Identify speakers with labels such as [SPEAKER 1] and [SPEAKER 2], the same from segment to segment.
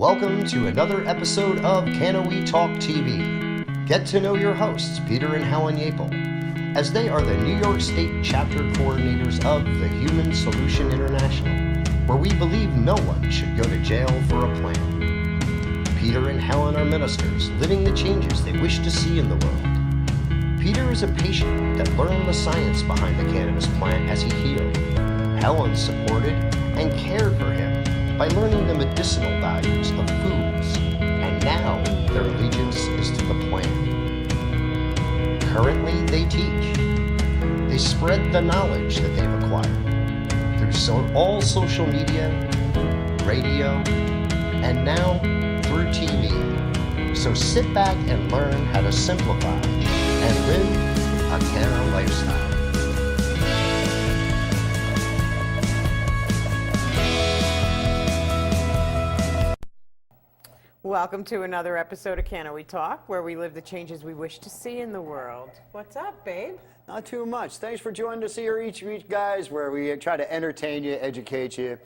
[SPEAKER 1] Welcome to another episode of Can We Talk TV. Get to know your hosts, Peter and Helen Yapel, as they are the New York State chapter coordinators of the Human Solution International, where we believe no one should go to jail for a plan. Peter and Helen are ministers, living the changes they wish to see in the world. Peter is a patient that learned the science behind the cannabis plant as he healed. Helen supported and cared for him by learning the medicinal values of foods, and now their allegiance is to the plant. Currently, they teach. They spread the knowledge that they've acquired through all social media, radio, and now through TV. So sit back and learn how to simplify and live a canna lifestyle.
[SPEAKER 2] Welcome to another episode of Can We Talk, where we live the changes we wish to see in the world. What's up, babe?
[SPEAKER 3] Not too much. Thanks for joining us here each week, guys, where we try to entertain you, educate you.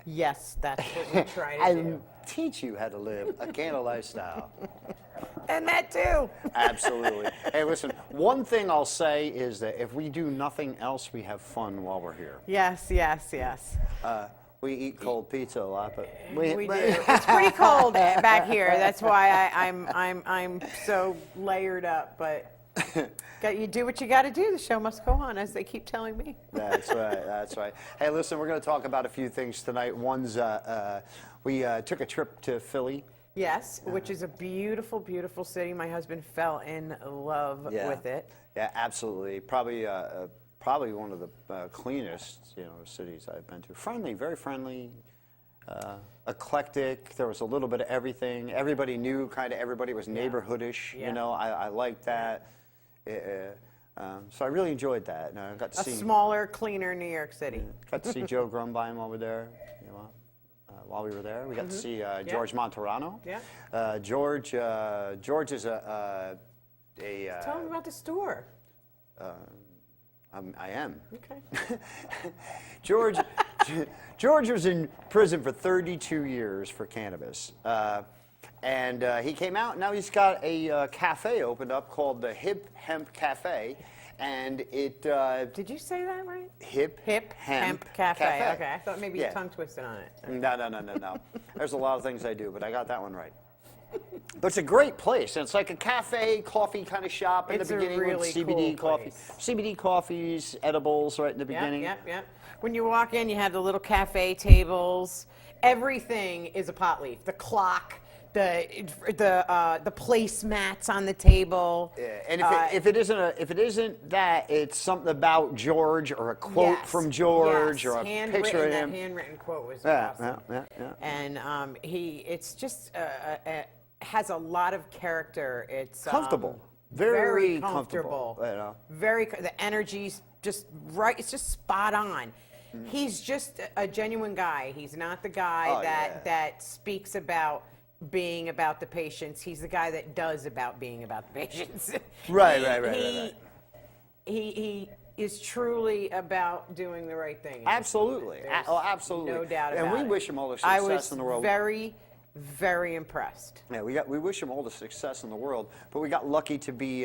[SPEAKER 2] Yes, that's what we try to
[SPEAKER 3] and
[SPEAKER 2] do.
[SPEAKER 3] teach you how to live a canna lifestyle.
[SPEAKER 2] And that too.
[SPEAKER 3] Absolutely. Hey, listen, one thing I'll say is that if we do nothing else, we have fun while we're here.
[SPEAKER 2] Yes, yes, yes.
[SPEAKER 3] We eat cold pizza a lot, but
[SPEAKER 2] We do. It's pretty cold back here. That's why I'm so layered up. But you do what you got to do. The show must go on, as they keep telling me.
[SPEAKER 3] That's right. That's right. Hey, listen, we're going to talk about a few things tonight. One's we took a trip to Philly.
[SPEAKER 2] Yes, which is a beautiful, beautiful city. My husband fell in love with it.
[SPEAKER 3] Yeah, absolutely. Probably one of the cleanest, cities I've been to. Friendly, very friendly, eclectic. There was a little bit of everything. Everybody knew kind of everybody. It was neighborhoodish.
[SPEAKER 2] Yeah.
[SPEAKER 3] I liked that. So I really enjoyed that. And I got to see
[SPEAKER 2] Smaller, cleaner New York City.
[SPEAKER 3] Got to see Joe Grumbein over there. While we were there, we got to see George Monterano.
[SPEAKER 2] Yeah.
[SPEAKER 3] George is a
[SPEAKER 2] Tell him about the store.
[SPEAKER 3] I am.
[SPEAKER 2] Okay.
[SPEAKER 3] George was in prison for 32 years for cannabis. And he came out, now he's got a cafe opened up called the Hip Hemp Cafe. And it...
[SPEAKER 2] Did you say that right?
[SPEAKER 3] Hip
[SPEAKER 2] Hemp Cafe. Okay, I thought maybe you tongue twisted on it.
[SPEAKER 3] No. There's a lot of things I do, but I got that one right. But it's a great place. And it's like a cafe, coffee kind of shop in the beginning
[SPEAKER 2] really
[SPEAKER 3] with CBD
[SPEAKER 2] cool
[SPEAKER 3] coffee.
[SPEAKER 2] place.
[SPEAKER 3] CBD coffees, edibles right in the beginning.
[SPEAKER 2] Yep. When you walk in, you have the little cafe tables. Everything is a pot leaf. The clock, the placemats on the table.
[SPEAKER 3] Yeah. And if it isn't that, it's something about George or a quote from George or a picture of him.
[SPEAKER 2] That handwritten quote was awesome.
[SPEAKER 3] Yeah.
[SPEAKER 2] And it's just has a lot of character. It's
[SPEAKER 3] comfortable. Very comfortable.
[SPEAKER 2] The energy's just right. It's just spot on. He's just a genuine guy. He's not the guy that speaks about being about the patients. He's the guy that does about being about the patients.
[SPEAKER 3] Right.
[SPEAKER 2] He is truly about doing the right thing.
[SPEAKER 3] Absolutely. Absolutely.
[SPEAKER 2] No doubt about it.
[SPEAKER 3] And we wish him all the success in the world.
[SPEAKER 2] I was very impressed.
[SPEAKER 3] Yeah, we wish him all the success in the world, but we got lucky to be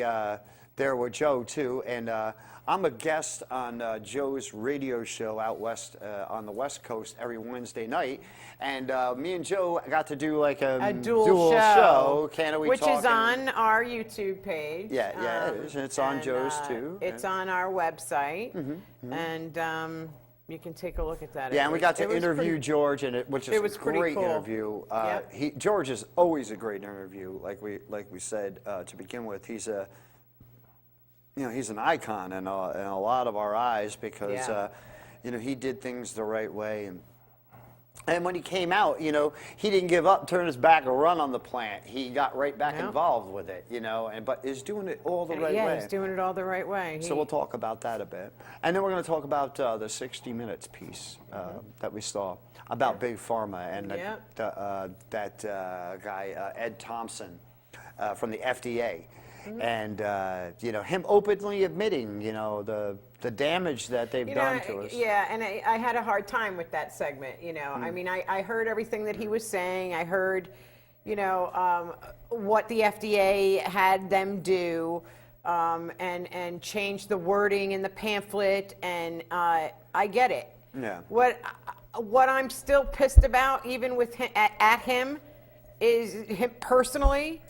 [SPEAKER 3] there with Joe too, and I'm a guest on Joe's radio show out west on the West Coast every Wednesday night, and me and Joe got to do like a dual show.
[SPEAKER 2] Which is on our YouTube page.
[SPEAKER 3] Yeah, it is. And it's on Joe's too.
[SPEAKER 2] It's on our website, and you can take a look at that.
[SPEAKER 3] Yeah, and we got to interview George, which is a great
[SPEAKER 2] cool.
[SPEAKER 3] interview. George is always a great interview, like we said to begin with. He's an icon in a lot of our eyes because he did things the right way. And when he came out, he didn't give up, turn his back, or run on the plant. He got right back involved with it, but is doing it all the right way.
[SPEAKER 2] Yeah, he's doing it all the right way.
[SPEAKER 3] So we'll talk about that a bit. And then we're going to talk about the 60 Minutes piece that we saw about Big Pharma and that guy, Ed Thompson from the FDA. And him openly admitting, the damage that they've done to us.
[SPEAKER 2] Yeah, and I had a hard time with that segment, I mean, I heard everything that he was saying. I heard, what the FDA had them do, and change the wording in the pamphlet, and I get it.
[SPEAKER 3] Yeah.
[SPEAKER 2] What I'm still pissed about, even with him, at him, is him personally,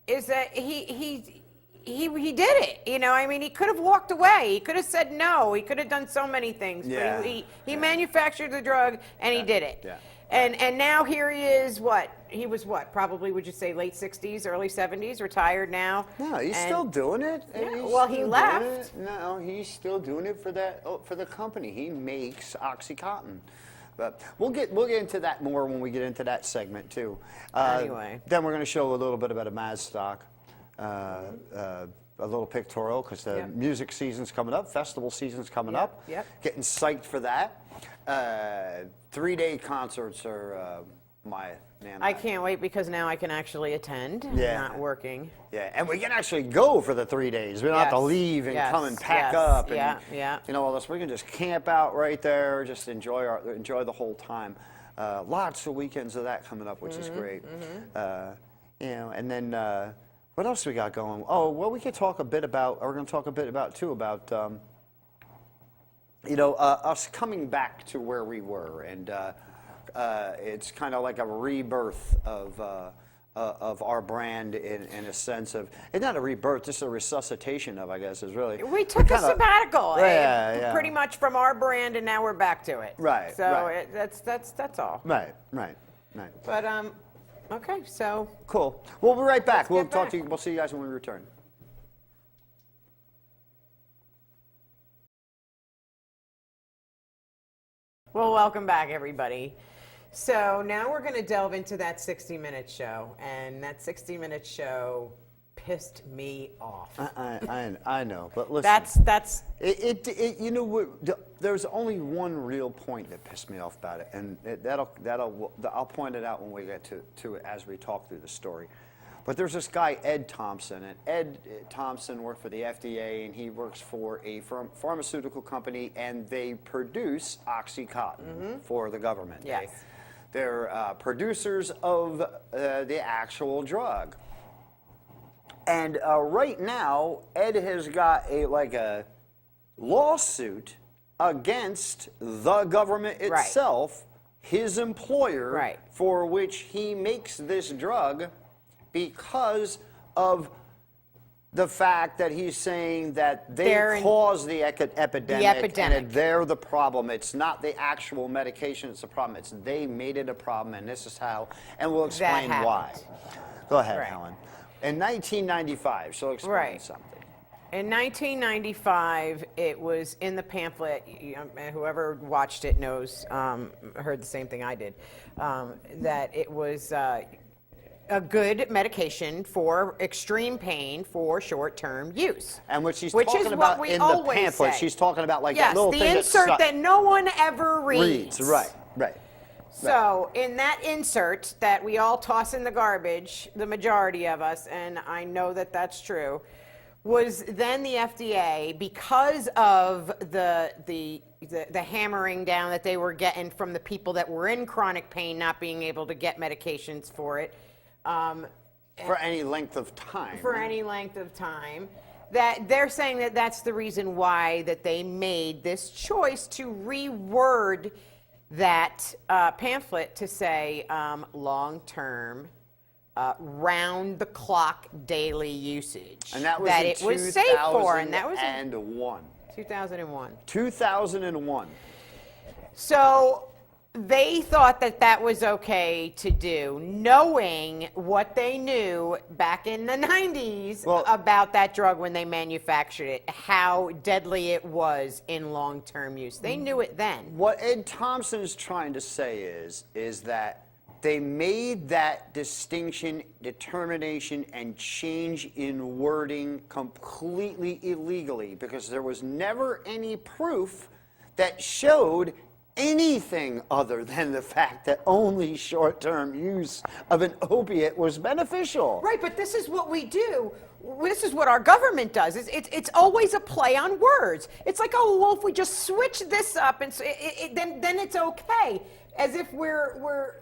[SPEAKER 2] is that he did it. I mean, he could have walked away. He could have said no. He could have done so many things.
[SPEAKER 3] Yeah.
[SPEAKER 2] But he manufactured the drug and he did it.
[SPEAKER 3] Yeah.
[SPEAKER 2] And now here he is. He was probably, would you say, late 60s, early 70s, retired now.
[SPEAKER 3] No, he's still doing it.
[SPEAKER 2] Yeah,
[SPEAKER 3] He's
[SPEAKER 2] well, he
[SPEAKER 3] still
[SPEAKER 2] left.
[SPEAKER 3] doing it. No, he's still doing it for the company. He makes oxycontin. But we'll get into that more when we get into that segment too.
[SPEAKER 2] Anyway.
[SPEAKER 3] Then we're going to show a little bit about a Mazzstock, a little pictorial, because the music season's coming up, festival season's coming up.
[SPEAKER 2] Yep.
[SPEAKER 3] Getting psyched for that. 3-day concerts are
[SPEAKER 2] I can't wait because now I can actually attend.
[SPEAKER 3] Yeah.
[SPEAKER 2] Not working.
[SPEAKER 3] Yeah, and we can actually go for the 3 days. We don't have to leave and come and pack up and all this. We can just camp out right there, just enjoy the whole time. Lots of weekends of that coming up, which is great. And then what else we got going? Oh, well, we could talk a bit about. We're going to talk a bit about us coming back to where we were, and it's kind of like a rebirth of our brand in a sense of, it's not a rebirth, just a resuscitation of, I guess, is really.
[SPEAKER 2] We took a sabbatical,
[SPEAKER 3] yeah.
[SPEAKER 2] pretty much from our brand, and now we're back to it.
[SPEAKER 3] Right.
[SPEAKER 2] So
[SPEAKER 3] right.
[SPEAKER 2] That's all.
[SPEAKER 3] Right.
[SPEAKER 2] But okay, so.
[SPEAKER 3] Cool. We'll be right back. We'll
[SPEAKER 2] get
[SPEAKER 3] talk
[SPEAKER 2] back.
[SPEAKER 3] to you. We'll see you guys when we return.
[SPEAKER 2] Well, welcome back, everybody. So now we're going to delve into that 60-minute show, and that 60-minute show pissed me off.
[SPEAKER 3] I know, but listen.
[SPEAKER 2] That's.
[SPEAKER 3] There's only one real point that pissed me off about it, and I'll point it out when we get to it as we talk through the story. But there's this guy, Ed Thompson, and Ed Thompson worked for the FDA, and he works for a pharmaceutical company, and they produce oxycontin for the government.
[SPEAKER 2] Yes.
[SPEAKER 3] They're producers of the actual drug. And right now, Ed has got a lawsuit against the government itself, his employer, for which he makes this drug, because of the fact that he's saying that they caused the epidemic, and they're the problem. It's not the actual medication that's the problem. It's they made it a problem, and this is how, and we'll explain why. Go ahead, Helen. In 1995, she'll explain something.
[SPEAKER 2] In 1995, it was in the pamphlet. Whoever watched it knows, heard the same thing I did, that it was a good medication for extreme pain for short-term use.
[SPEAKER 3] And what she's talking about in the pamphlet, she's talking about that little thing
[SPEAKER 2] the insert that no one ever reads.
[SPEAKER 3] Right.
[SPEAKER 2] So in that insert that we all toss in the garbage, the majority of us, and I know that that's true, was then the FDA, because of the hammering down that they were getting from the people that were in chronic pain, not being able to get medications for it.
[SPEAKER 3] For any length of time.
[SPEAKER 2] For any length of time. That they're saying that that's the reason why that they made this choice to reword that pamphlet to say long-term, round-the-clock daily usage.
[SPEAKER 3] And that was
[SPEAKER 2] that
[SPEAKER 3] in
[SPEAKER 2] it was safe for, and that was
[SPEAKER 3] 2001.
[SPEAKER 2] 2001.
[SPEAKER 3] 2001.
[SPEAKER 2] So they thought that that was okay to do, knowing what they knew back in the 90s about that drug when they manufactured it, how deadly it was in long-term use. They knew it then.
[SPEAKER 3] What Ed Thompson is trying to say is that they made that distinction, determination, and change in wording completely illegally, because there was never any proof that showed anything other than the fact that only short-term use of an opiate was beneficial.
[SPEAKER 2] Right, but this is what we do. This is what our government does. It's always a play on words. It's like, oh, well, if we just switch this up, and then it's okay. As if we're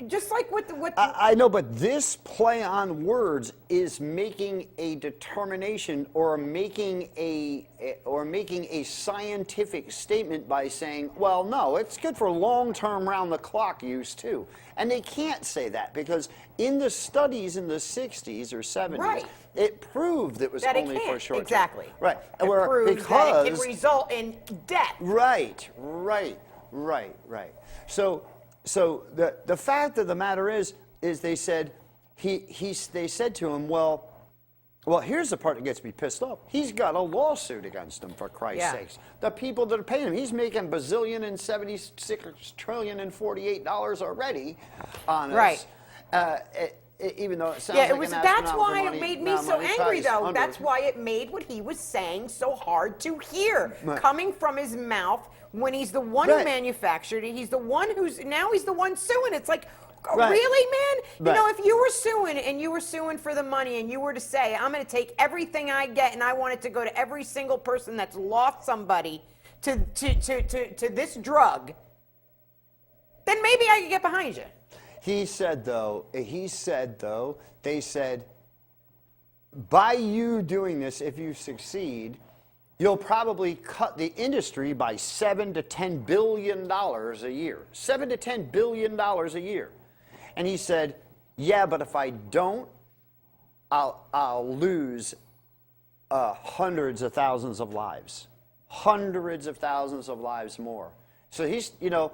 [SPEAKER 2] just like what
[SPEAKER 3] I know, but this play on words is making a determination or making a scientific statement by saying, well, no, it's good for long-term round-the-clock use too. And they can't say that because in the studies in the 60s or 70s,
[SPEAKER 2] right, it
[SPEAKER 3] proved it was
[SPEAKER 2] that
[SPEAKER 3] only
[SPEAKER 2] it
[SPEAKER 3] for short term.
[SPEAKER 2] Exactly.
[SPEAKER 3] Right.
[SPEAKER 2] It proves that it can result in death.
[SPEAKER 3] Right. So the fact of the matter is they said they said to him, well, here's the part that gets me pissed off. He's got a lawsuit against him, for Christ's sakes. The people that are paying him, he's making bazillion and 76 trillion and $48 already on us.
[SPEAKER 2] Right.
[SPEAKER 3] Even though it sounds like an
[SPEAKER 2] that's why
[SPEAKER 3] money,
[SPEAKER 2] it made me so angry, though. That's why it made what he was saying so hard to hear, coming from his mouth when he's the one who manufactured it. He's the one he's the one suing. It's like, really, man? You know, if you were suing and you were suing for the money and you were to say, I'm going to take everything I get and I want it to go to every single person that's lost somebody to this drug, then maybe I could get behind you.
[SPEAKER 3] He said, though, they said, by you doing this, if you succeed, you'll probably cut the industry by $7 to $10 billion a year. $7 to $10 billion a year. And he said, yeah, but if I don't, I'll lose hundreds of thousands of lives. Hundreds of thousands of lives more. So he's, you know,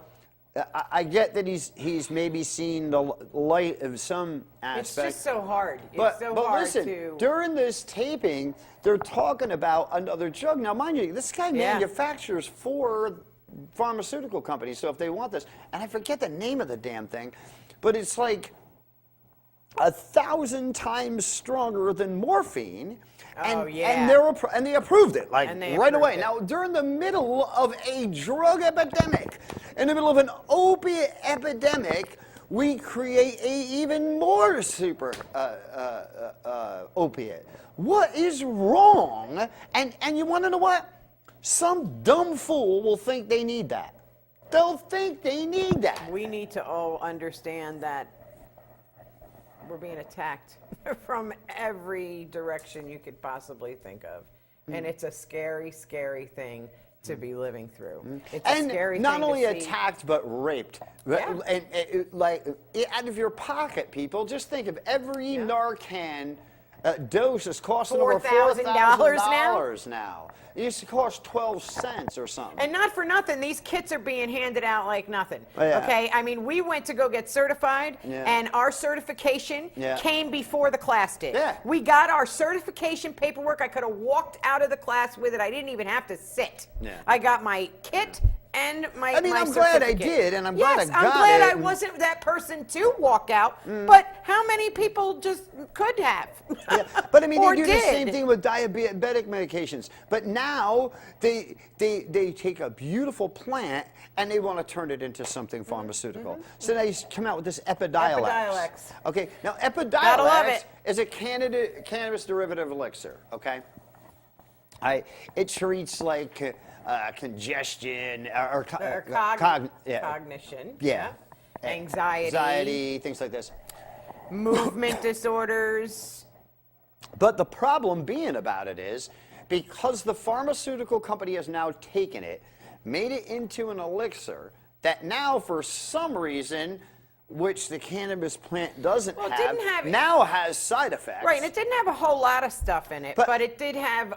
[SPEAKER 3] I get that he's maybe seen the light of some aspect.
[SPEAKER 2] It's just so hard.
[SPEAKER 3] But listen, during this taping, they're talking about another drug. Now, mind you, this guy manufactures for pharmaceutical companies, so if they want this, and I forget the name of the damn thing, but it's like 1,000 times stronger than morphine. And they approved it right away. Now, during the middle of a drug epidemic, in the middle of an opiate epidemic, we create a even more super opiate. What is wrong? And you want to know what? Some dumb fool will think they need that. They'll think they need that.
[SPEAKER 2] We need to all understand that we're being attacked from every direction you could possibly think of. And it's a scary, scary thing to be living through. It's a scary thing.
[SPEAKER 3] Not only attacked, but raped.
[SPEAKER 2] Yeah.
[SPEAKER 3] And like, out of your pocket, people. Just think of every Narcan dose is costing over $4,000 now. It used to cost 12 cents or something.
[SPEAKER 2] And not for nothing, these kits are being handed out like nothing.
[SPEAKER 3] Yeah.
[SPEAKER 2] Okay, I mean, we went to go get certified, and our certification came before the class did.
[SPEAKER 3] Yeah.
[SPEAKER 2] We got our certification paperwork. I could have walked out of the class with it. I didn't even have to sit.
[SPEAKER 3] Yeah.
[SPEAKER 2] I got my kit and my
[SPEAKER 3] I'm glad I did, and I'm glad I got it.
[SPEAKER 2] I'm glad I wasn't that person to walk out, but how many people just could have?
[SPEAKER 3] But I mean, they do the same thing with diabetic medications. But now they take a beautiful plant and they want to turn it into something pharmaceutical. So they come out with this Epidiolex. Okay, now Epidiolex is a cannabis derivative elixir. Okay, it treats like congestion or
[SPEAKER 2] cognition.
[SPEAKER 3] Anxiety, things like this.
[SPEAKER 2] Movement disorders.
[SPEAKER 3] But the problem being about it is, because the pharmaceutical company has now taken it, made it into an elixir that now, for some reason, which the cannabis plant doesn't now has side effects.
[SPEAKER 2] Right, and it didn't have a whole lot of stuff in it, but it did have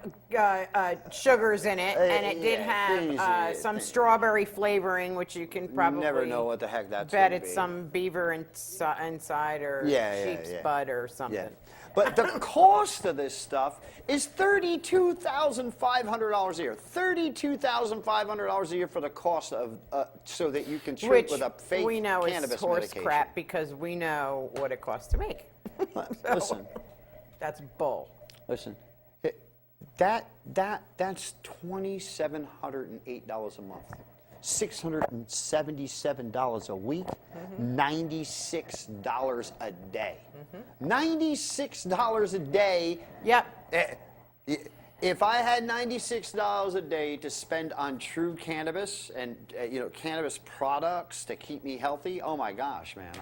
[SPEAKER 2] sugars in it, and it did have some strawberry flavoring, which you can probably
[SPEAKER 3] never know what the heck that's
[SPEAKER 2] bet
[SPEAKER 3] gonna
[SPEAKER 2] it's
[SPEAKER 3] be.
[SPEAKER 2] Some beaver inside or sheep's bud or something.
[SPEAKER 3] Yeah. But the cost of this stuff is $32,500 a year. $32,500 a year for the cost of so that you can treat with a fake
[SPEAKER 2] we know
[SPEAKER 3] cannabis
[SPEAKER 2] is horse
[SPEAKER 3] medication.
[SPEAKER 2] crap because we know what it costs to make.
[SPEAKER 3] Listen,
[SPEAKER 2] that's bull.
[SPEAKER 3] Listen, that's $2,708 a month. $677 a week, $96 a day. $96 a day.
[SPEAKER 2] Yep.
[SPEAKER 3] If I had $96 a day to spend on true cannabis and cannabis products to keep me healthy, oh my gosh, man,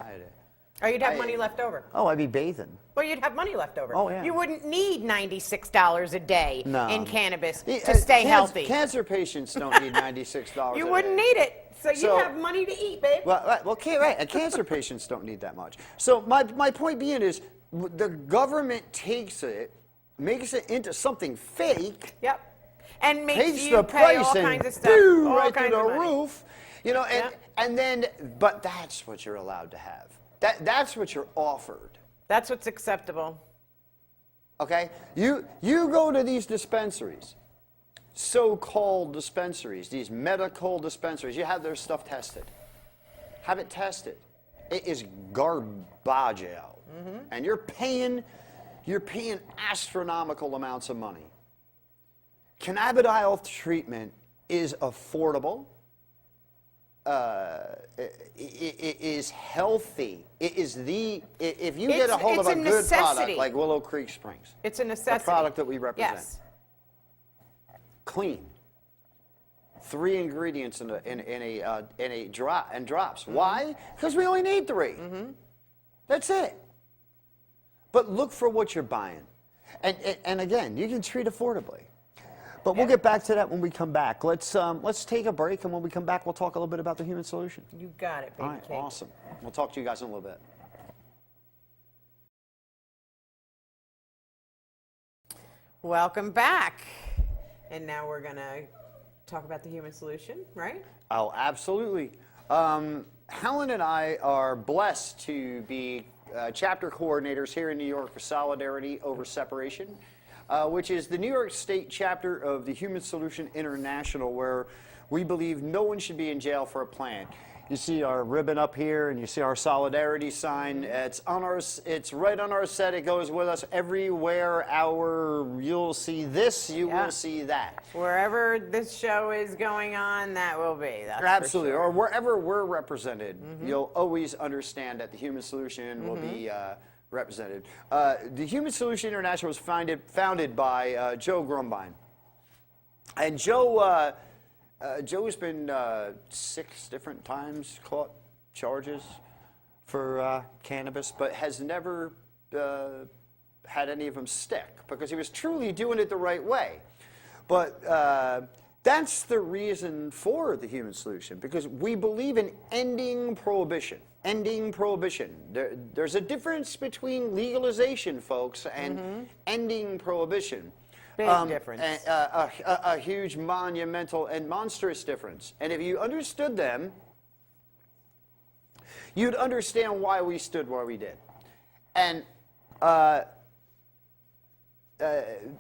[SPEAKER 2] Or you'd have money left over.
[SPEAKER 3] Oh, I'd be bathing.
[SPEAKER 2] Well, you'd have money left over.
[SPEAKER 3] Oh, yeah.
[SPEAKER 2] You wouldn't need $96 a day in cannabis to
[SPEAKER 3] Cancer-
[SPEAKER 2] stay healthy.
[SPEAKER 3] Cancer patients don't need $96
[SPEAKER 2] You
[SPEAKER 3] a
[SPEAKER 2] wouldn't
[SPEAKER 3] day.
[SPEAKER 2] need it. So
[SPEAKER 3] So-
[SPEAKER 2] you have money to eat, babe.
[SPEAKER 3] Well, right. Well, okay, right. And cancer patients don't need that much. So my point being is the government takes it, makes it into something fake,
[SPEAKER 2] Yep. And makes
[SPEAKER 3] takes
[SPEAKER 2] you
[SPEAKER 3] the
[SPEAKER 2] pay all
[SPEAKER 3] price
[SPEAKER 2] kinds of
[SPEAKER 3] and
[SPEAKER 2] stuff.
[SPEAKER 3] boom,
[SPEAKER 2] all
[SPEAKER 3] right through
[SPEAKER 2] kinds
[SPEAKER 3] the
[SPEAKER 2] of money.
[SPEAKER 3] roof. And then, but that's what you're allowed to have. That's what you're offered.
[SPEAKER 2] That's what's acceptable.
[SPEAKER 3] Okay? You go to these dispensaries, so-called dispensaries, these medical dispensaries, you have their stuff tested. Have it tested. It is garbage. And you're paying astronomical amounts of money. Cannabidiol treatment is affordable. It is healthy. It is if you get a hold of a good product like Willow Creek Springs,
[SPEAKER 2] It's a necessity.
[SPEAKER 3] the product that we represent,
[SPEAKER 2] Yes.
[SPEAKER 3] clean, 3 ingredients in a drop and drops. Why? Because we only need 3. That's it. But look for what you're buying, and again, you can treat affordably. But we'll get back to that when we come back. Let's take a break, and when we come back, we'll talk a little bit about the human solution.
[SPEAKER 2] You got it, baby.
[SPEAKER 3] All right,
[SPEAKER 2] cake.
[SPEAKER 3] awesome. We'll talk to you guys in a little bit.
[SPEAKER 2] Welcome back. And now we're going to talk about the human solution, right?
[SPEAKER 3] Oh, absolutely. Helen and I are blessed to be chapter coordinators here in New York for Solidarity Over Separation, which is the New York State chapter of the Human Solution International, where we believe no one should be in jail for a plant. You see our ribbon up here, and you see our solidarity sign. It's right on our set. It goes with us everywhere. You'll see this, you will see that.
[SPEAKER 2] Wherever this show is going on, that will be. That's
[SPEAKER 3] Absolutely.
[SPEAKER 2] for sure.
[SPEAKER 3] Or wherever we're represented, you'll always understand that the Human Solution will be represented. The Human Solution International was founded by Joe Grumbine. And Joe's been 6 different times caught charges for cannabis, but has never had any of them stick because he was truly doing it the right way. But that's the reason for the Human Solution, because we believe in ending prohibition. Ending prohibition. There's a difference between legalization, folks, and ending prohibition.
[SPEAKER 2] Big difference.
[SPEAKER 3] A huge, monumental, and monstrous difference. And if you understood them, you'd understand why we stood where we did. And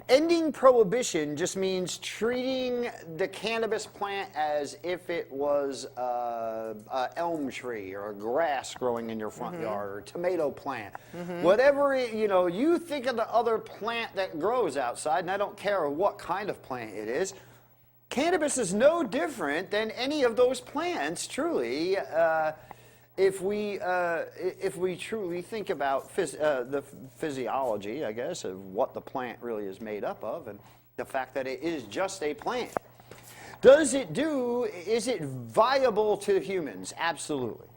[SPEAKER 3] ending prohibition just means treating the cannabis plant as if it was an elm tree or a grass growing in your front yard or a tomato plant. Whatever, you think of the other plant that grows outside, and I don't care what kind of plant it is, cannabis is no different than any of those plants, truly. If we truly think about the physiology, I guess, of what the plant really is made up of, and the fact that it is just a plant. Is it viable to humans? Absolutely.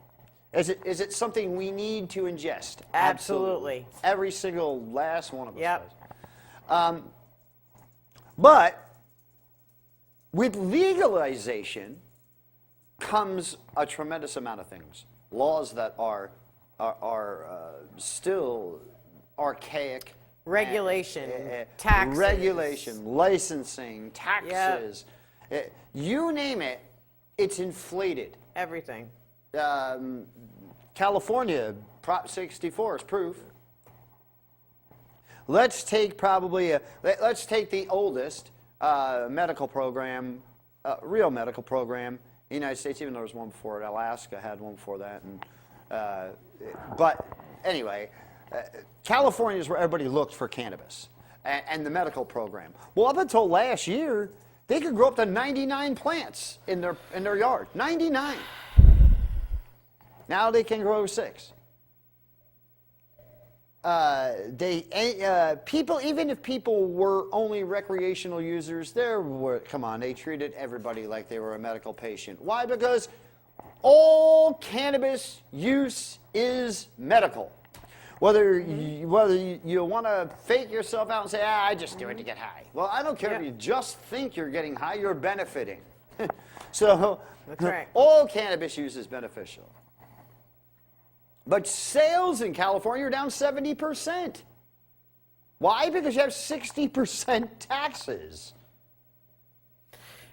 [SPEAKER 3] Is it something we need to ingest?
[SPEAKER 2] Absolutely.
[SPEAKER 3] Every single last one of us
[SPEAKER 2] Yep.
[SPEAKER 3] does. But with legalization comes a tremendous amount of things. Laws that are still archaic.
[SPEAKER 2] Regulation, taxes.
[SPEAKER 3] Regulation, licensing, taxes. You name it, it's inflated.
[SPEAKER 2] Everything.
[SPEAKER 3] California, Prop 64 is proof. Let's take the oldest medical program, real medical program in the United States, even though there was one before it. Alaska had one before that. But anyway, California is where everybody looked for cannabis and the medical program. Well, up until last year, They could grow up to 99 plants in their yard. 99. Now they can grow 6. People, even if people were only recreational users, they treated everybody like they were a medical patient. Why? Because all cannabis use is medical. Whether you want to fake yourself out and say, I just do it to get high. Well, I don't care if you just think you're getting high, you're benefiting. So
[SPEAKER 2] that's right.
[SPEAKER 3] All cannabis use is beneficial. But sales in California are down 70%. Why? Because you have 60% taxes.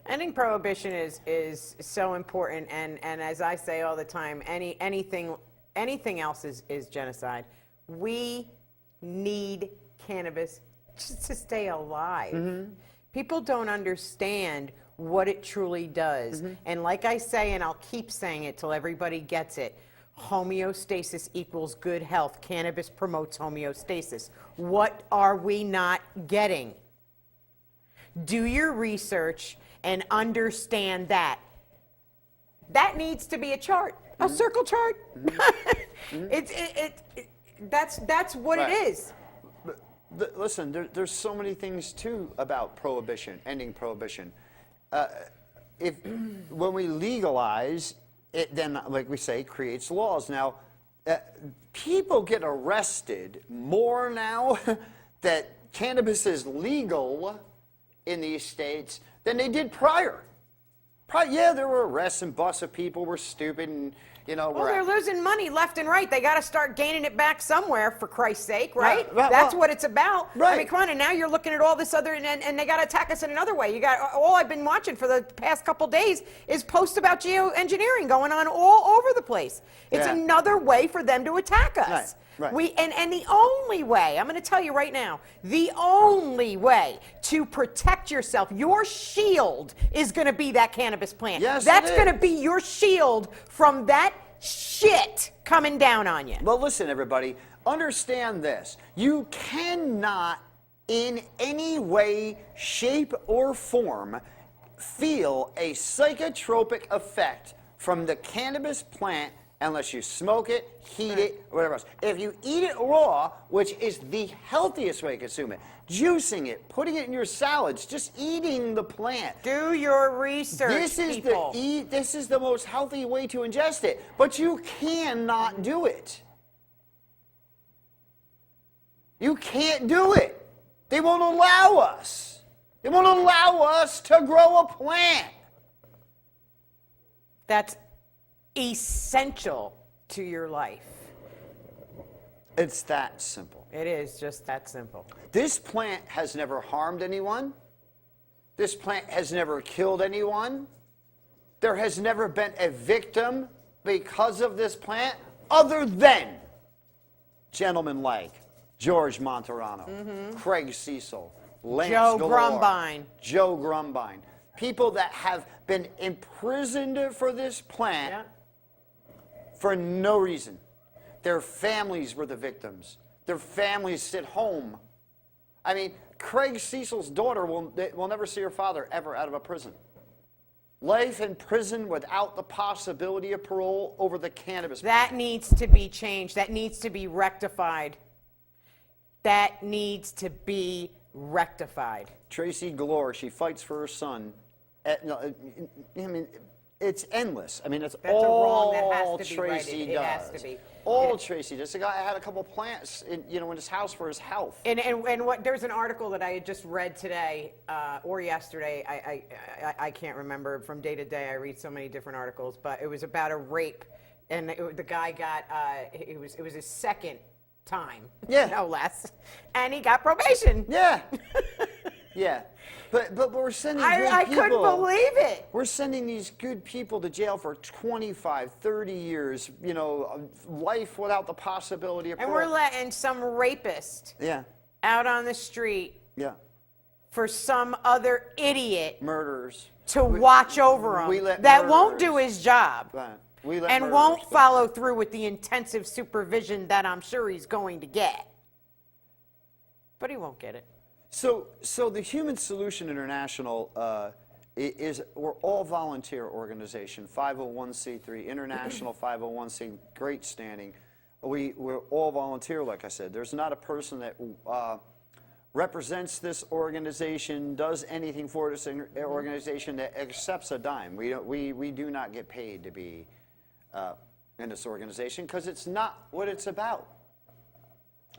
[SPEAKER 2] Ending prohibition is so important, and as I say all the time, anything else is genocide. We need cannabis just to stay alive. Mm-hmm. People don't understand what it truly does. Mm-hmm. And like I say, and I'll keep saying it till everybody gets it, homeostasis equals good health. Cannabis promotes homeostasis. What are we not getting? Do your research and understand that. That needs to be a chart, a circle chart. Mm-hmm. That's what it is.
[SPEAKER 3] But listen, there's so many things too about prohibition, ending prohibition. When we legalize it, then, like we say, creates laws. Now, people get arrested more now that cannabis is legal in these states than they did prior. Yeah, there were arrests and busts of people were stupid and,
[SPEAKER 2] well, they're losing money left and right. They got to start gaining it back somewhere, for Christ's sake, right? That's what it's about. Right. I mean, come on, and now you're looking at all this other, and they got to attack us in another way. You got all I've been watching for the past couple days is posts about geoengineering going on all over the place. It's another way for them to attack us. Right. And the only way, I'm going to tell you right now, the only way to protect yourself, your shield is going to be that cannabis plant.
[SPEAKER 3] Yes,
[SPEAKER 2] that's going to be your shield from that shit coming down on you.
[SPEAKER 3] Well, listen, everybody, understand this. You cannot in any way, shape, or form feel a psychotropic effect from the cannabis plant unless you smoke it, heat it, or whatever else. If you eat it raw, which is the healthiest way to consume it, juicing it, putting it in your salads, just eating the plant.
[SPEAKER 2] Do your research, people.
[SPEAKER 3] This is the most healthy way to ingest it, but you cannot do it. You can't do it. They won't allow us. They won't allow us to grow a plant.
[SPEAKER 2] That's essential to your life.
[SPEAKER 3] It's that simple.
[SPEAKER 2] It is just that simple.
[SPEAKER 3] This plant has never harmed anyone. This plant has never killed anyone. There has never been a victim because of this plant other than gentlemen like George Monterano, Craig Cecil, Lance
[SPEAKER 2] Joe
[SPEAKER 3] Galore,
[SPEAKER 2] Grumbine.
[SPEAKER 3] Joe Grumbine. People that have been imprisoned for this plant for no reason. Their families were the victims. Their families sit home. I mean, Craig Cecil's daughter will never see her father ever out of a prison. Life in prison without the possibility of parole over the cannabis.
[SPEAKER 2] That needs to be changed. That needs to be rectified. That needs to be rectified.
[SPEAKER 3] Tracy Galore, she fights for her son. I mean, it's endless. I mean, that's all Tracy does.
[SPEAKER 2] It has to be.
[SPEAKER 3] All Tracy does. The guy had a couple plants, in his house for his health.
[SPEAKER 2] And there's an article that I had just read today or yesterday. I can't remember. From day to day, I read so many different articles, but it was about a rape, and the guy got it was his second time, no less, and he got probation.
[SPEAKER 3] Yeah. Yeah. But we're sending good people.
[SPEAKER 2] I couldn't believe it.
[SPEAKER 3] We're sending these good people to jail for 25, 30 years, life without the possibility of parole.
[SPEAKER 2] And we're letting some rapist out on the street for some other idiot
[SPEAKER 3] murderers
[SPEAKER 2] to watch over him that won't do his job.
[SPEAKER 3] Right.
[SPEAKER 2] And won't follow through with the intensive supervision that I'm sure he's going to get. But he won't get it.
[SPEAKER 3] So the Human Solution International we're all volunteer organization, 501c3, international 501c, great standing. We're all volunteer, like I said. There's not a person that represents this organization, does anything for this organization that accepts a dime. We do not get paid to be in this organization because it's not what it's about.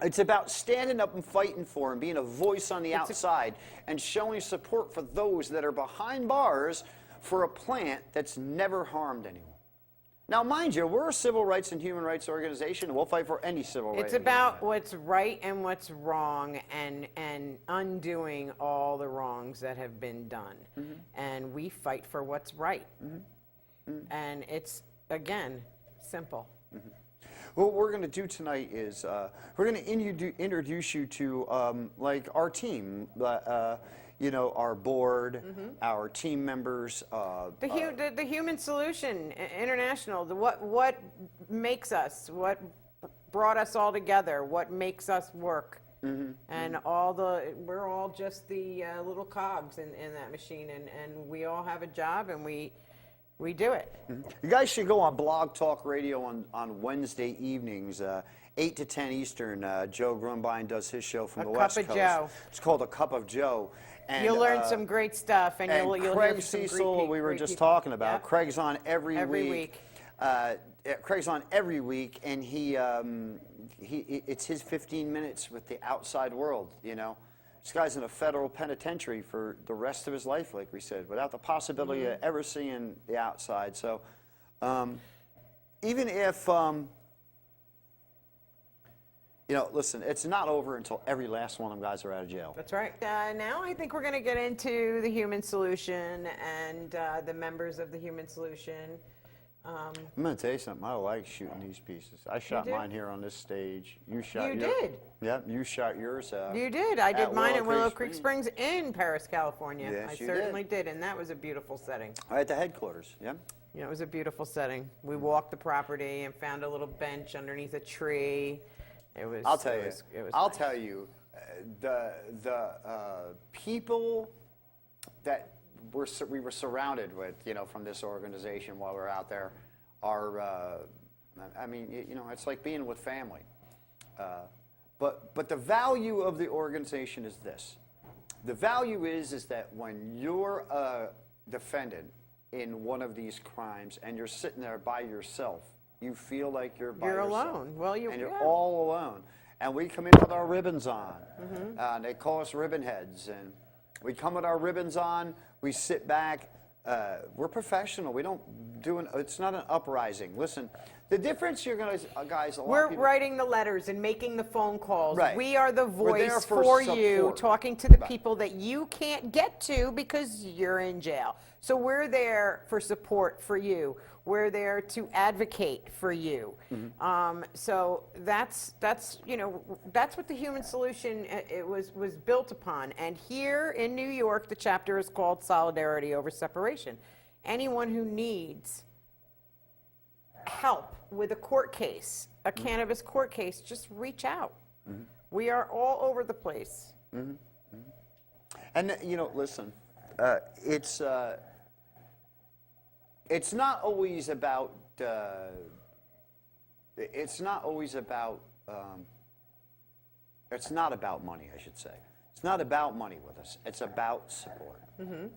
[SPEAKER 3] It's about standing up and fighting for and being a voice on the outside and showing support for those that are behind bars for a plant that's never harmed anyone. Now, mind you, we're a civil rights and human rights organization, and we'll fight for any civil rights.
[SPEAKER 2] It's about what's right and what's wrong, and undoing all the wrongs that have been done. And we fight for what's right. And it's, again, simple.
[SPEAKER 3] What we're going to do tonight is we're going to introduce you to like our team, you know, our board, our team members.
[SPEAKER 2] The Human Solution International. What makes us? What brought us all together? What makes us work? And we're all just the little cogs in that machine, and we all have a job, and we do it.
[SPEAKER 3] You guys should go on Blog Talk Radio on Wednesday evenings, 8 to 10 Eastern. Joe Grumbine does his show from the West Coast.
[SPEAKER 2] A Cup of Joe.
[SPEAKER 3] It's called A Cup of Joe. And,
[SPEAKER 2] you'll learn some great stuff, and you'll
[SPEAKER 3] Craig
[SPEAKER 2] hear some
[SPEAKER 3] Cecil, we were just talking about. Yep. Craig's on every week. Craig's on every week, and it's his 15 minutes with the outside world, you know. This guy's in a federal penitentiary for the rest of his life, like we said, without the possibility of ever seeing the outside. So even if, you know, listen, it's not over until every last one of them guys are out of jail.
[SPEAKER 2] That's right. Now I think we're going to get into the Human Solution and the members of the Human Solution.
[SPEAKER 3] I'm going to tell you something. I like shooting these pieces. I shot mine here on this stage. You shot yours.
[SPEAKER 2] You did.
[SPEAKER 3] Yep, you shot yours.
[SPEAKER 2] You did. I did mine at Willow Creek Springs in Paris, California.
[SPEAKER 3] Yes,
[SPEAKER 2] I certainly did, and that was a beautiful setting.
[SPEAKER 3] At the headquarters, yeah.
[SPEAKER 2] Yeah, it was a beautiful setting. We walked the property and found a little bench underneath a tree. It was.
[SPEAKER 3] I'll tell you.
[SPEAKER 2] It was
[SPEAKER 3] I'll
[SPEAKER 2] nice.
[SPEAKER 3] tell you, the people that we were surrounded with, you know, from this organization while we were out there, are. I mean, you know, it's like being with family. But the value of the organization is this. The value is that when you're a defendant in one of these crimes and you're sitting there by yourself, you feel like you're by yourself.
[SPEAKER 2] You're alone. Well,
[SPEAKER 3] you're all alone. And we come in with our ribbons on. And they call us ribbon heads. And we come with our ribbons on. We sit back. We're professional. We don't do it's not an uprising. Listen, the difference you're going to, guys,
[SPEAKER 2] we're writing the letters and making the phone calls.
[SPEAKER 3] Right.
[SPEAKER 2] We are the voice
[SPEAKER 3] for
[SPEAKER 2] you,
[SPEAKER 3] support.
[SPEAKER 2] talking to the people that you can't get to because you're in jail. So we're there for support for you. We're there to advocate for you. So that's you know, that's what the Human Solution it was built upon. And here in New York, the chapter is called Solidarity Over Separation. Anyone who needs help with a court case, a cannabis court case, just reach out. We are all over the place.
[SPEAKER 3] And you know, listen, it's not always about. It's not always about. It's not about money, I should say. It's not about money with us. It's about support.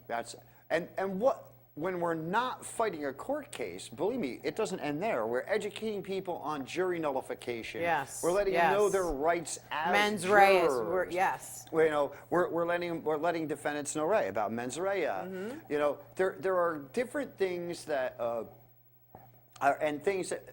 [SPEAKER 3] That's and what. When we're not fighting a court case, believe me, it doesn't end there. We're educating people on jury nullification.
[SPEAKER 2] Yes.
[SPEAKER 3] We're letting them know their rights as
[SPEAKER 2] mens rea.
[SPEAKER 3] jurors.
[SPEAKER 2] Yes.
[SPEAKER 3] You know, we're letting defendants know about mens rea. You know, there are different things that and things that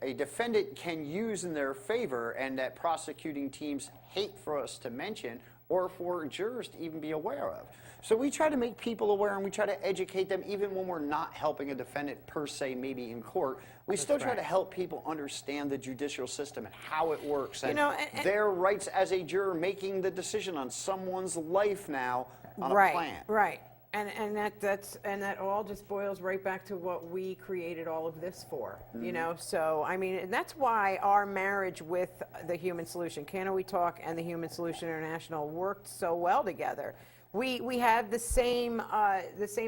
[SPEAKER 3] a defendant can use in their favor, and that prosecuting teams hate for us to mention or for jurors to even be aware of. So we try to make people aware, and we try to educate them even when we're not helping a defendant per se, maybe in court. We still try to help people understand the judicial system and how it works, and, their rights as a juror making the decision on someone's life now on a plant.
[SPEAKER 2] Right. And that all just boils right back to what we created all of this for, you know. So I mean, and that's why our marriage with the Human Solution, Can We Talk, and the Human Solution International worked so well together. we have the same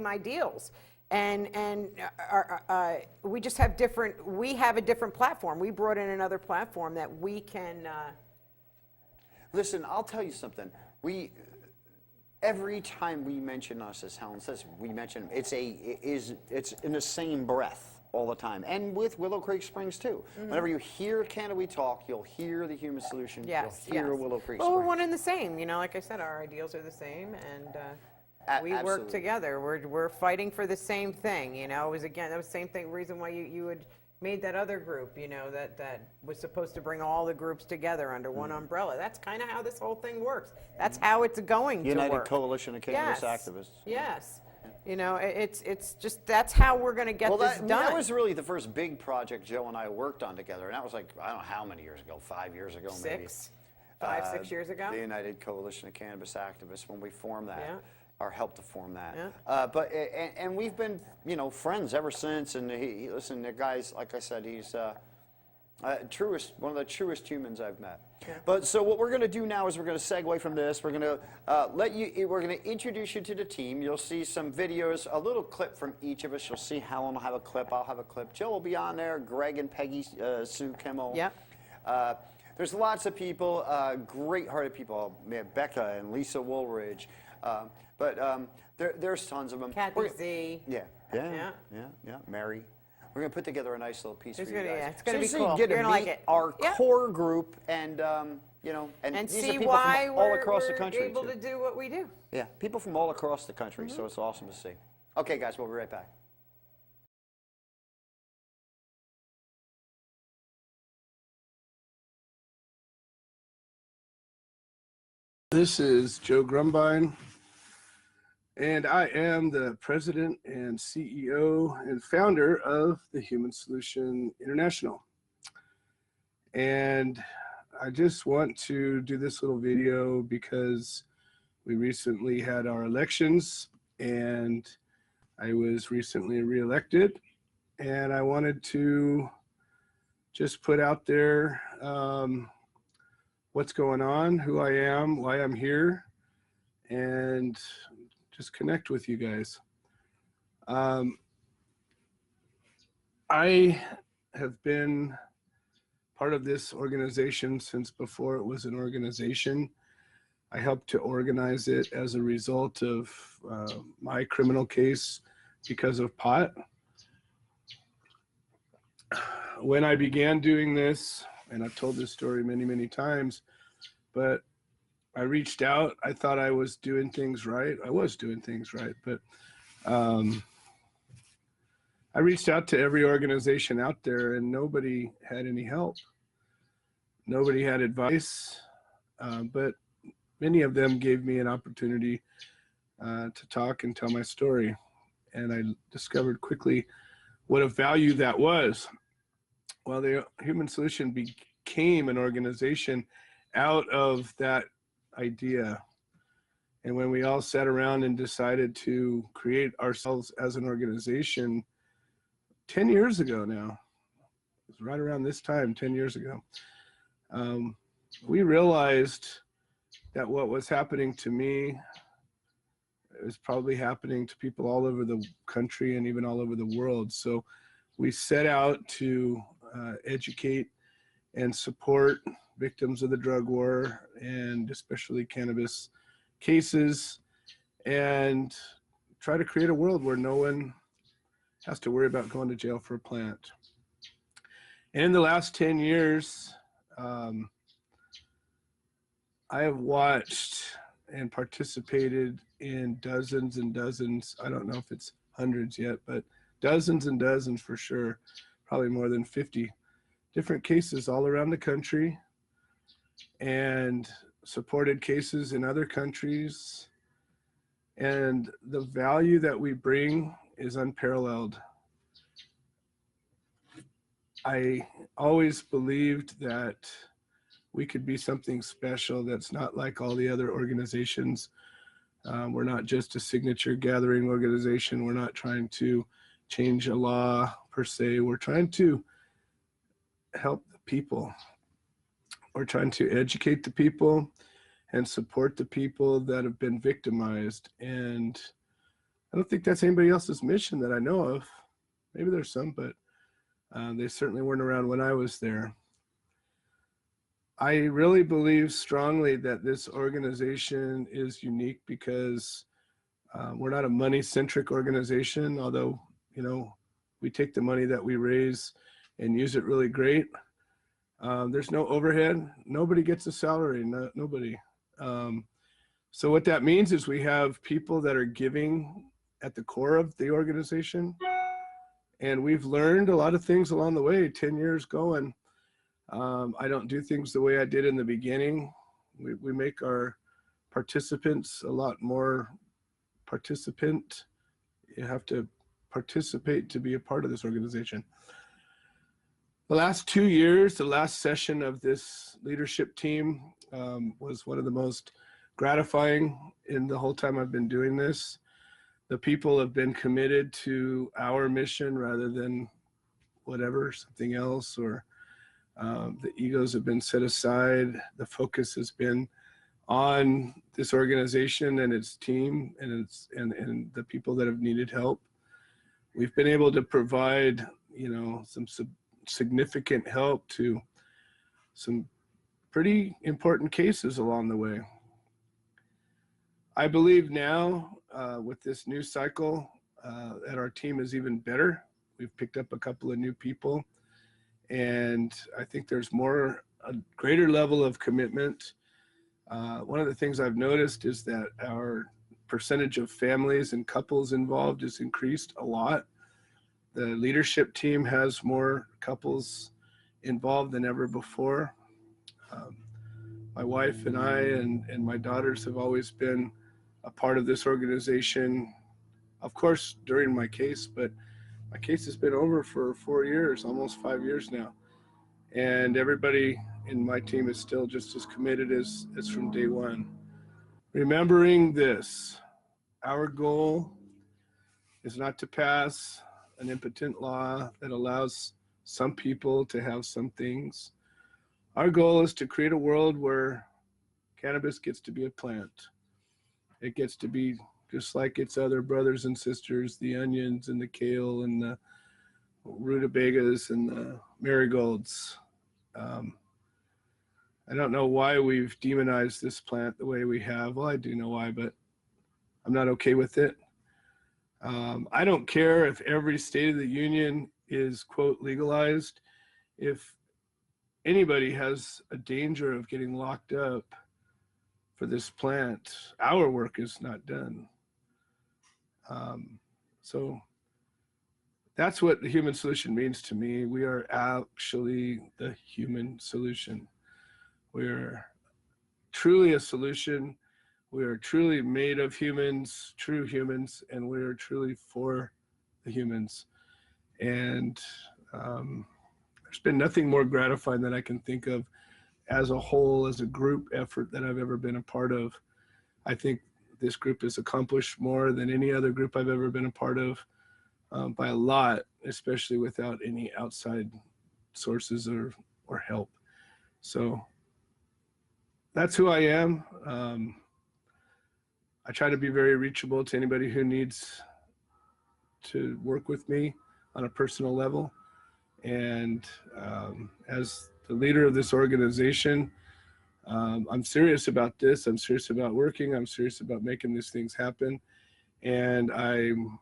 [SPEAKER 2] ideals. And we just have we have a different platform. We brought in another platform that we can.
[SPEAKER 3] Listen, I'll tell you something. Every time we mention us, as Helen says, we mention it's in the same breath all the time, and with Willow Creek Springs too. Whenever you hear Can We Talk, you'll hear the Human Solution.
[SPEAKER 2] Yes,
[SPEAKER 3] you'll hear
[SPEAKER 2] yes.
[SPEAKER 3] Willow Creek
[SPEAKER 2] Well,
[SPEAKER 3] Springs.
[SPEAKER 2] we're one and the same. You know, like I said, our ideals are the same, and we work
[SPEAKER 3] Absolutely.
[SPEAKER 2] together. We're fighting for the same thing. You know, it was again that was the same thing. Reason why you had made that other group. You know, that was supposed to bring all the groups together under one umbrella. That's kind of how this whole thing works. That's how it's going to
[SPEAKER 3] United
[SPEAKER 2] work.
[SPEAKER 3] Coalition of Cannabis Activists.
[SPEAKER 2] Yes. You know, it's just that's how we're going to get this done.
[SPEAKER 3] That was really the first big project Joe and I worked on together, and that was like, I don't know how many years ago, 5 years ago maybe.
[SPEAKER 2] 6 years ago?
[SPEAKER 3] The United Coalition of Cannabis Activists, when we formed that,
[SPEAKER 2] Yeah.
[SPEAKER 3] or helped to form that.
[SPEAKER 2] Yeah.
[SPEAKER 3] And we've been, friends ever since, and listen, the guy's, like I said, he's one of the truest humans I've met.
[SPEAKER 2] Yeah.
[SPEAKER 3] But so what we're going to do now is we're going to segue from this. We're going to we're going to introduce you to the team. You'll see some videos, a little clip from each of us. You'll see Helen will have a clip. I'll have a clip. Joe will be on there. Greg and Peggy Sue Kimmel.
[SPEAKER 2] Yeah.
[SPEAKER 3] There's lots of people, great-hearted people. Becca and Lisa Woolridge. But there's tons of them.
[SPEAKER 2] Kathy Z.
[SPEAKER 3] Yeah. Mary. We're going to put together a nice little piece for you guys.
[SPEAKER 2] Yeah, it's going to be
[SPEAKER 3] so
[SPEAKER 2] cool.
[SPEAKER 3] you get
[SPEAKER 2] You're
[SPEAKER 3] to
[SPEAKER 2] going to
[SPEAKER 3] meet
[SPEAKER 2] like it.
[SPEAKER 3] our
[SPEAKER 2] Yeah.
[SPEAKER 3] core group, and
[SPEAKER 2] And
[SPEAKER 3] these are
[SPEAKER 2] see
[SPEAKER 3] people
[SPEAKER 2] why
[SPEAKER 3] from all across the country.
[SPEAKER 2] we're able
[SPEAKER 3] too.
[SPEAKER 2] to do what we do.
[SPEAKER 3] Yeah, people from all across the country, so it's awesome to see. Okay, guys, we'll be right back.
[SPEAKER 4] This is Joe Grumbine, and I am the president and CEO and founder of the Human Solution International. And I just want to do this little video because we recently had our elections and I was recently reelected, and I wanted to just put out there what's going on, who I am, why I'm here, and just connect with you guys. I have been part of this organization since before it was an organization. I helped to organize it as a result of my criminal case because of pot. When I began doing this, and I've told this story many, many times, but I reached out. I thought I was doing things right. I was doing things right, but I reached out to every organization out there and nobody had any help. Nobody had advice, but many of them gave me an opportunity to talk and tell my story. And I discovered quickly what a value that was. Well, the Human Solution became an organization out of that idea. And when we all sat around and decided to create ourselves as an organization 10 years ago now, it was right around this time, 10 years ago, we realized that what was happening to me is probably happening to people all over the country and even all over the world. So we set out to educate and support victims of the drug war, and especially cannabis cases, and try to create a world where no one has to worry about going to jail for a plant. And in the last 10 years, I have watched and participated in dozens and dozens, I don't know if it's hundreds yet, but dozens and dozens for sure, probably more than 50 different cases all around the country, and supported cases in other countries. And the value that we bring is unparalleled. I always believed that we could be something special that's not like all the other organizations. We're not just a signature gathering organization. We're not trying to change a law per se. We're trying to help the people. We're trying to educate the people and support the people that have been victimized. And I don't think that's anybody else's mission that I know of. Maybe there's some, but they certainly weren't around when I was there. I really believe strongly that this organization is unique because we're not a money-centric organization, although, you know, we take the money that we raise and use it really great. There's no overhead. Nobody gets a salary, nobody. So what that means is we have people that are giving at the core of the organization. And we've learned a lot of things along the way, 10 years going. I don't do things the way I did in the beginning. We make our participants a lot more participant. You have to participate to be a part of this organization. The last 2 years, the last session of this leadership team was one of the most gratifying in the whole time I've been doing this. The people have been committed to our mission rather than whatever, something else, or the egos have been set aside. The focus has been on this organization and its team and the people that have needed help. We've been able to provide, you know, some significant help to some pretty important cases along the way. I believe now with this new cycle that our team is even better. We've picked up a couple of new people, and I think there's a greater level of commitment. One of the things I've noticed is that our percentage of families and couples involved is increased a lot. The leadership team has more couples involved than ever before. My wife and I and my daughters have always been a part of this organization, of course, during my case, but my case has been over for 4 years, almost 5 years now. And everybody in my team is still just as committed as from day one. Remembering this, our goal is not to pass an impotent law that allows some people to have some things. Our goal is to create a world where cannabis gets to be a plant. It gets to be just like its other brothers and sisters, the onions and the kale and the rutabagas and the marigolds. I don't know why we've demonized this plant the way we have. Well, I do know why, but I'm not okay with it. I don't care if every state of the union is, quote, legalized. If anybody has a danger of getting locked up for this plant, our work is not done. So that's what the human solution means to me. We are actually the human solution. We're truly a solution. We are truly made of humans, true humans, and we are truly for the humans. And there's been nothing more gratifying that I can think of as a whole, as a group effort that I've ever been a part of. I think this group has accomplished more than any other group I've ever been a part of by a lot, especially without any outside sources or help. So that's who I am. I try to be very reachable to anybody who needs to work with me on a personal level. And as the leader of this organization, I'm serious about this. I'm serious about working. I'm serious about making these things happen. And I'm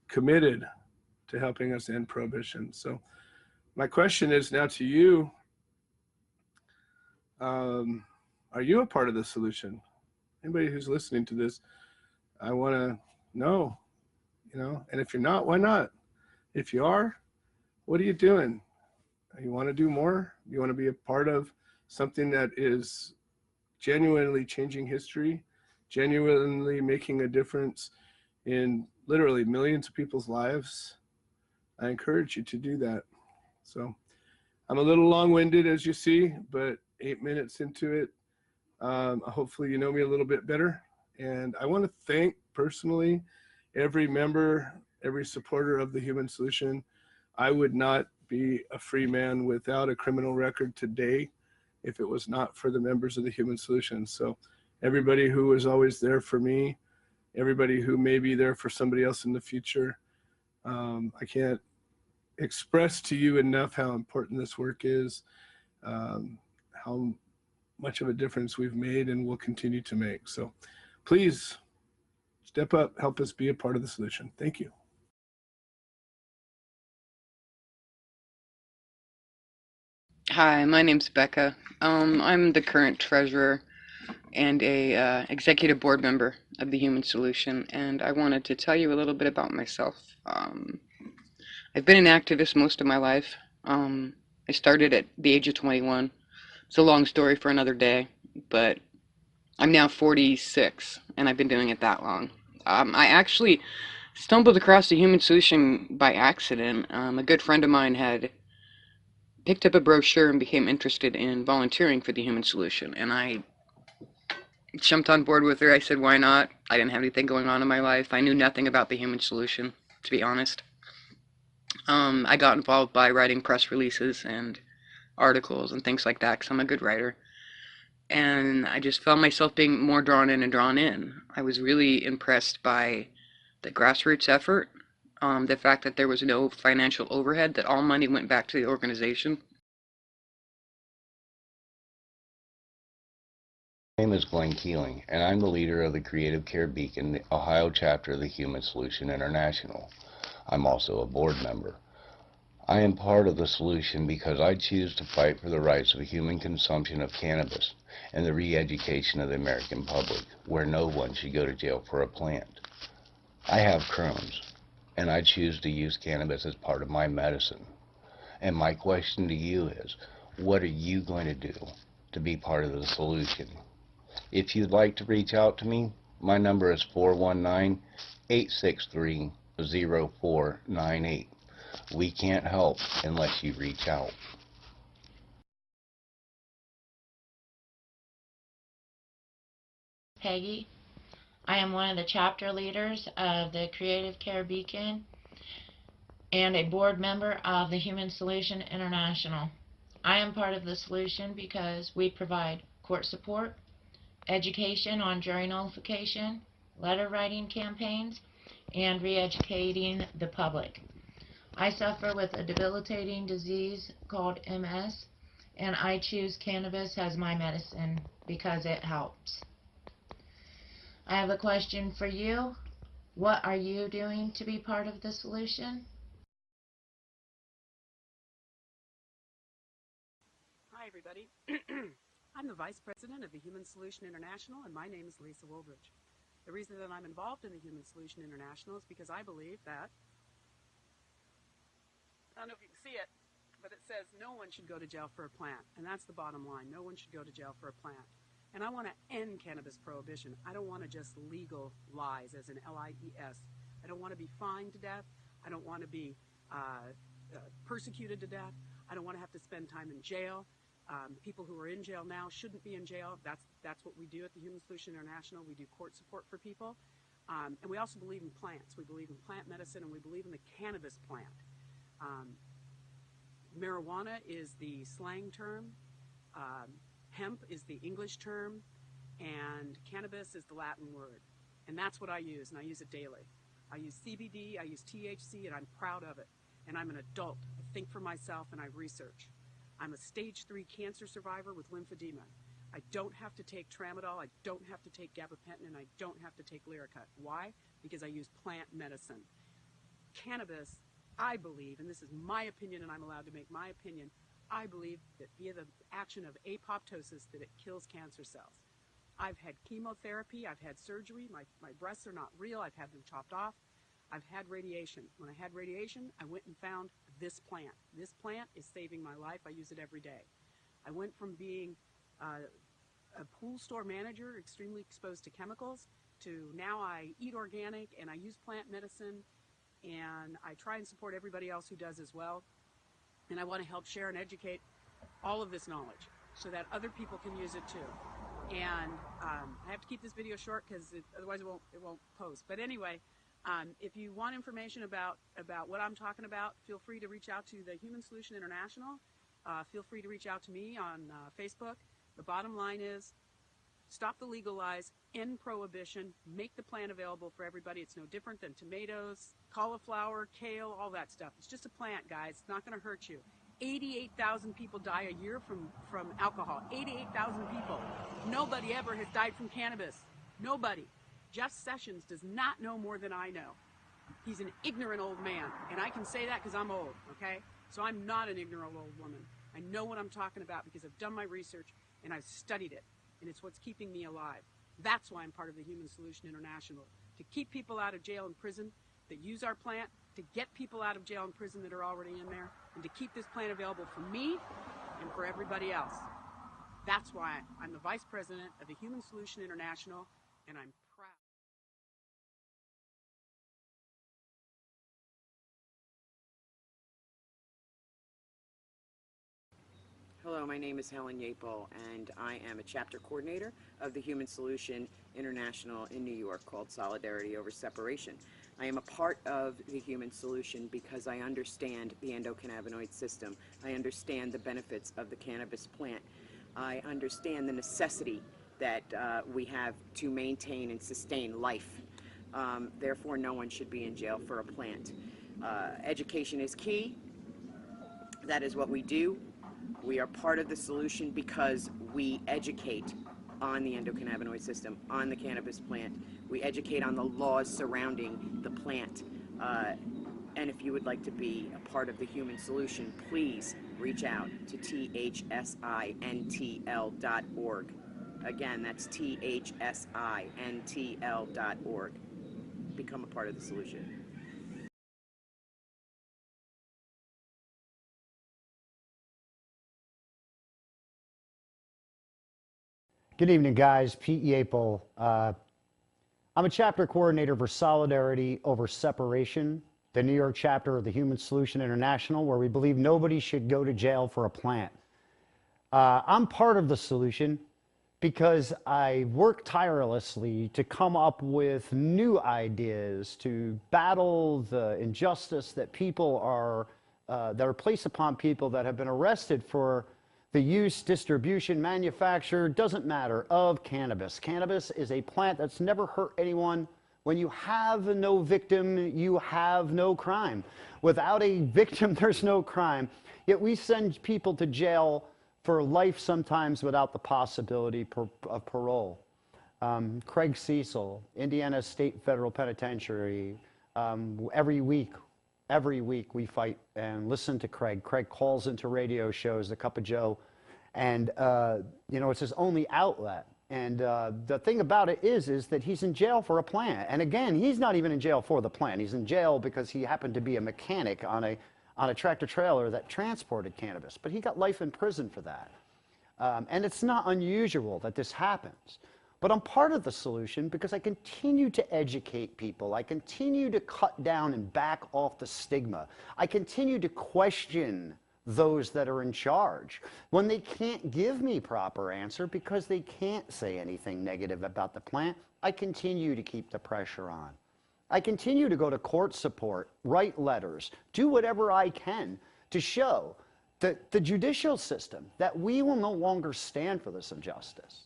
[SPEAKER 4] committed to helping us end prohibition. So my question is now to you, are you a part of the solution? Anybody who's listening to this, I want to know, you know, and if you're not, why not? If you are, what are you doing? You want to do more? You want to be a part of something that is genuinely changing history, genuinely making a difference in literally millions of people's lives? I encourage you to do that. So I'm a little long-winded, as you see, but 8 minutes into it, hopefully you know me a little bit better. And I want to thank personally every member, every supporter of the Human Solution. I would not be a free man without a criminal record today if it was not for the members of the Human Solution. So everybody who was always there for me, everybody who may be there for somebody else in the future, I can't express to you enough how important this work is, how much of a difference we've made and will continue to make. So please step up, help us be a part of the solution. Thank you.
[SPEAKER 5] Hi, my name's Becca. I'm the current treasurer and a executive board member of the Human Solution, and I wanted to tell you a little bit about myself. I've been an activist most of my life. I started at the age of 21. It's a long story for another day, but I'm now 46, and I've been doing it that long. I actually stumbled across the Human Solution by accident. A good friend of mine had picked up a brochure and became interested in volunteering for the Human Solution, and I jumped on board with her. I said, why not? I didn't have anything going on in my life. I knew nothing about the Human Solution, to be honest. I got involved by writing press releases and articles and things like that because I'm a good writer. And I just found myself being more drawn in and drawn in. I was really impressed by the grassroots effort, the fact that there was no financial overhead, that all money went back to the organization.
[SPEAKER 6] My name is Glenn Keeling, and I'm the leader of the Creative Care Beacon, the Ohio chapter of the Human Solution International. I'm also a board member. I am part of the solution because I choose to fight for the rights of human consumption of cannabis and the re-education of the American public, where no one should go to jail for a plant. I have Crohn's, and I choose to use cannabis as part of my medicine. And my question to you is, what are you going to do to be part of the solution? If you'd like to reach out to me, my number is 419-863-0498. We can't help unless you reach out.
[SPEAKER 7] Peggy. I am one of the chapter leaders of the Creative Care Beacon and a board member of the Human Solution International. I am part of the solution because we provide court support, education on jury nullification, letter writing campaigns, and re-educating the public. I suffer with a debilitating disease called MS, and I choose cannabis as my medicine because it helps. I have a question for you. What are you doing to be part of the solution?
[SPEAKER 8] Hi, everybody. I'm the Vice President of the Human Solution International, and my name is Lisa Woolbridge. The reason that I'm involved in the Human Solution International is because I believe that, I don't know if you can see it, but it says no one should go to jail for a plant, and that's the bottom line. No one should go to jail for a plant. And I want to end cannabis prohibition. I don't want to just legalize, as in L-I-E-S. I don't want to be fined to death. I don't want to be persecuted to death. I don't want to have to spend time in jail. People who are in jail now shouldn't be in jail. That's what we do at the Human Solution International. We do court support for people. And we also believe in plants. We believe in plant medicine, and we believe in the cannabis plant. Marijuana is the slang term. Hemp is the English term, and cannabis is the Latin word. And that's what I use, and I use it daily. I use CBD, I use THC, and I'm proud of it. And I'm an adult. I think for myself, and I research. I'm a stage 3 cancer survivor with lymphedema. I don't have to take tramadol, I don't have to take gabapentin, and I don't have to take Lyrica. Why? Because I use plant medicine. Cannabis, I believe, and this is my opinion, and I'm allowed to make my opinion, I believe that via the action of apoptosis that it kills cancer cells. I've had chemotherapy, I've had surgery, my breasts are not real, I've had them chopped off, I've had radiation. When I had radiation, I went and found this plant. This plant is saving my life, I use it every day. I went from being a pool store manager, extremely exposed to chemicals, to now I eat organic and I use plant medicine, and I try and support everybody else who does as well. And I want to help share and educate all of this knowledge so that other people can use it too. And I have to keep this video short because otherwise it won't post. But anyway, if you want information about what I'm talking about, feel free to reach out to the Human Solution International. feel free to reach out to me on Facebook. The bottom line is, stop the legalize, end prohibition, make the plant available for everybody. It's no different than tomatoes, cauliflower, kale, all that stuff. It's just a plant, guys. It's not going to hurt you. 88,000 people die a year from alcohol. 88,000 people. Nobody ever has died from cannabis. Nobody. Jeff Sessions does not know more than I know. He's an ignorant old man, and I can say that because I'm old, okay? So I'm not an ignorant old woman. I know what I'm talking about because I've done my research and I've studied it, and it's what's keeping me alive. That's why I'm part of the Human Solution International, to keep people out of jail and prison that use our plant, to get people out of jail and prison that are already in there, and to keep this plant available for me and for everybody else. That's why I'm the Vice President of the Human Solution International, and I'm proud.
[SPEAKER 2] Hello, my name is Helen Yapel, and I am a chapter coordinator of the Human Solution International in New York, called Solidarity Over Separation. I am a part of the Human Solution because I understand the endocannabinoid system. I understand the benefits of the cannabis plant. I understand the necessity that we have to maintain and sustain life. Therefore, no one should be in jail for a plant. Education is key. That is what we do. We are part of the solution because we educate on the endocannabinoid system, on the cannabis plant. We educate on the laws surrounding the plant. And if you would like to be a part of the Human Solution, please reach out to thsintl.org. Again, that's thsintl.org. Become a part of the solution.
[SPEAKER 1] Good evening, guys. Pete Yapel. I'm a chapter coordinator for Solidarity Over Separation, the New York chapter of the Human Solution International, where we believe nobody should go to jail for a plant. I'm part of the solution because I work tirelessly to come up with new ideas to battle the injustice that people are placed upon people that have been arrested for the use, distribution, manufacture, doesn't matter, of cannabis. Cannabis is a plant that's never hurt anyone. When you have no victim, you have no crime. Without a victim, there's no crime. Yet we send people to jail for life, sometimes without the possibility of parole. Craig Cecil, Indiana State Federal Penitentiary, every week we fight and listen to Craig. Craig calls into radio shows, The Cup of Joe, and you know, it's his only outlet. And the thing about it is that he's in jail for a plant. And again, he's not even in jail for the plant. He's in jail because he happened to be a mechanic on a tractor trailer that transported cannabis. But he got life in prison for that. And it's not unusual that this happens. But I'm part of the solution because I continue to educate people. I continue to cut down and back off the stigma. I continue to question those that are in charge when they can't give me proper answer because they can't say anything negative about the plant. I continue to keep the pressure on. I continue to go to court support, write letters, do whatever I can to show that the judicial system that we will no longer stand for this injustice.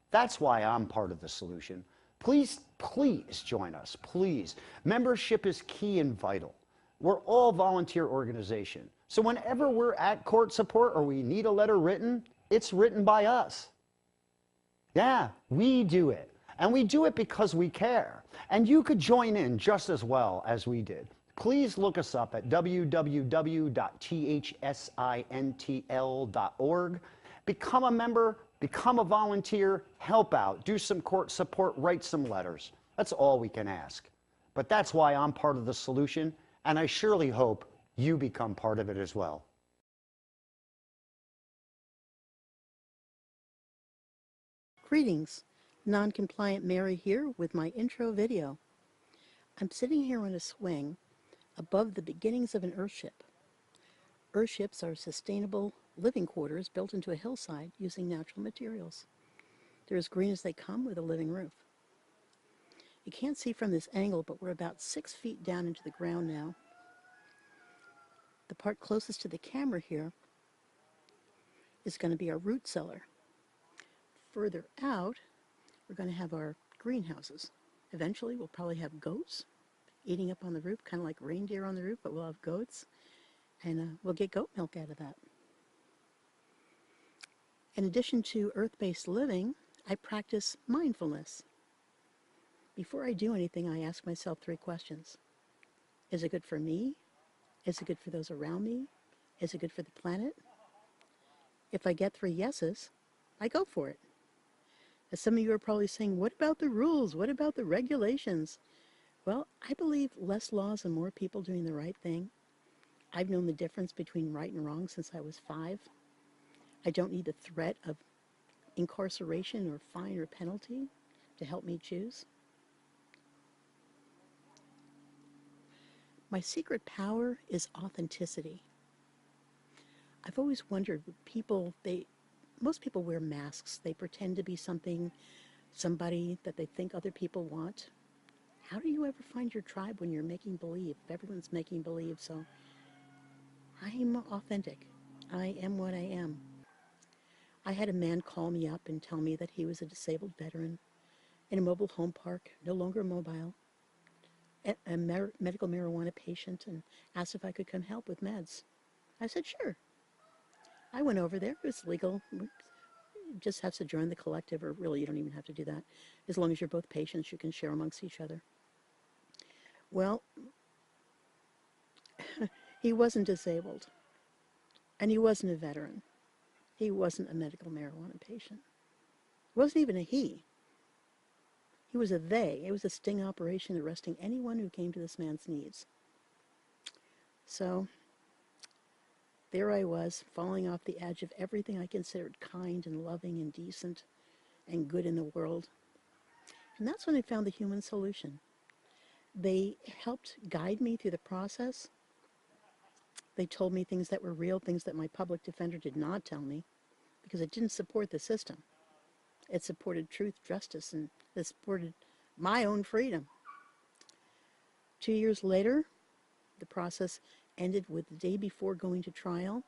[SPEAKER 1] That's why I'm part of the solution. Please, please join us, please. Membership is key and vital. We're all volunteer organization. So whenever we're at court support or we need a letter written, it's written by us. Yeah, we do it. And we do it because we care. And you could join in just as well as we did. Please look us up at www.thsintl.org. Become a member, become a volunteer, help out, do some court support, write some letters. That's all we can ask. But that's why I'm part of the solution, and I surely hope you become part of it as well.
[SPEAKER 9] Greetings, non-compliant Mary here with my intro video. I'm sitting here on a swing above the beginnings of an earthship. Earthships are sustainable living quarters built into a hillside using natural materials. They're as green as they come with a living roof. You can't see from this angle, but we're about 6 feet down into the ground now. The part closest to the camera here is going to be our root cellar. Further out, we're going to have our greenhouses. Eventually, we'll probably have goats eating up on the roof, kind of like reindeer on the roof, but we'll have goats, and we'll get goat milk out of that. In addition to earth-based living, I practice mindfulness. Before I do anything, I ask myself 3 questions. Is it good for me? Is it good for those around me? Is it good for the planet? If I get 3 yeses, I go for it. As some of you are probably saying, what about the rules? What about the regulations? Well, I believe less laws and more people doing the right thing. I've known the difference between right and wrong since I was 5. I don't need the threat of incarceration or fine or penalty to help me choose. My secret power is authenticity. I've always wondered, most people wear masks. They pretend to be somebody that they think other people want. How do you ever find your tribe when you're making believe? Everyone's making believe, so I'm authentic. I am what I am. I had a man call me up and tell me that he was a disabled veteran in a mobile home park, no longer mobile, a medical marijuana patient, and asked if I could come help with meds. I said, sure. I went over there. It was legal. Just has to join the collective, or really you don't even have to do that. As long as you're both patients, you can share amongst each other. Well, he wasn't disabled, and he wasn't a veteran. He wasn't a medical marijuana patient. It wasn't even a he. He was a they. It was a sting operation arresting anyone who came to this man's needs. So there I was, falling off the edge of everything I considered kind and loving and decent and good in the world. And that's when I found the human solution. They helped guide me through the process. They told me things that were real, things that my public defender did not tell me, because it didn't support the system. It supported truth, justice, and it supported my own freedom. 2 years later, the process ended with the day before going to trial.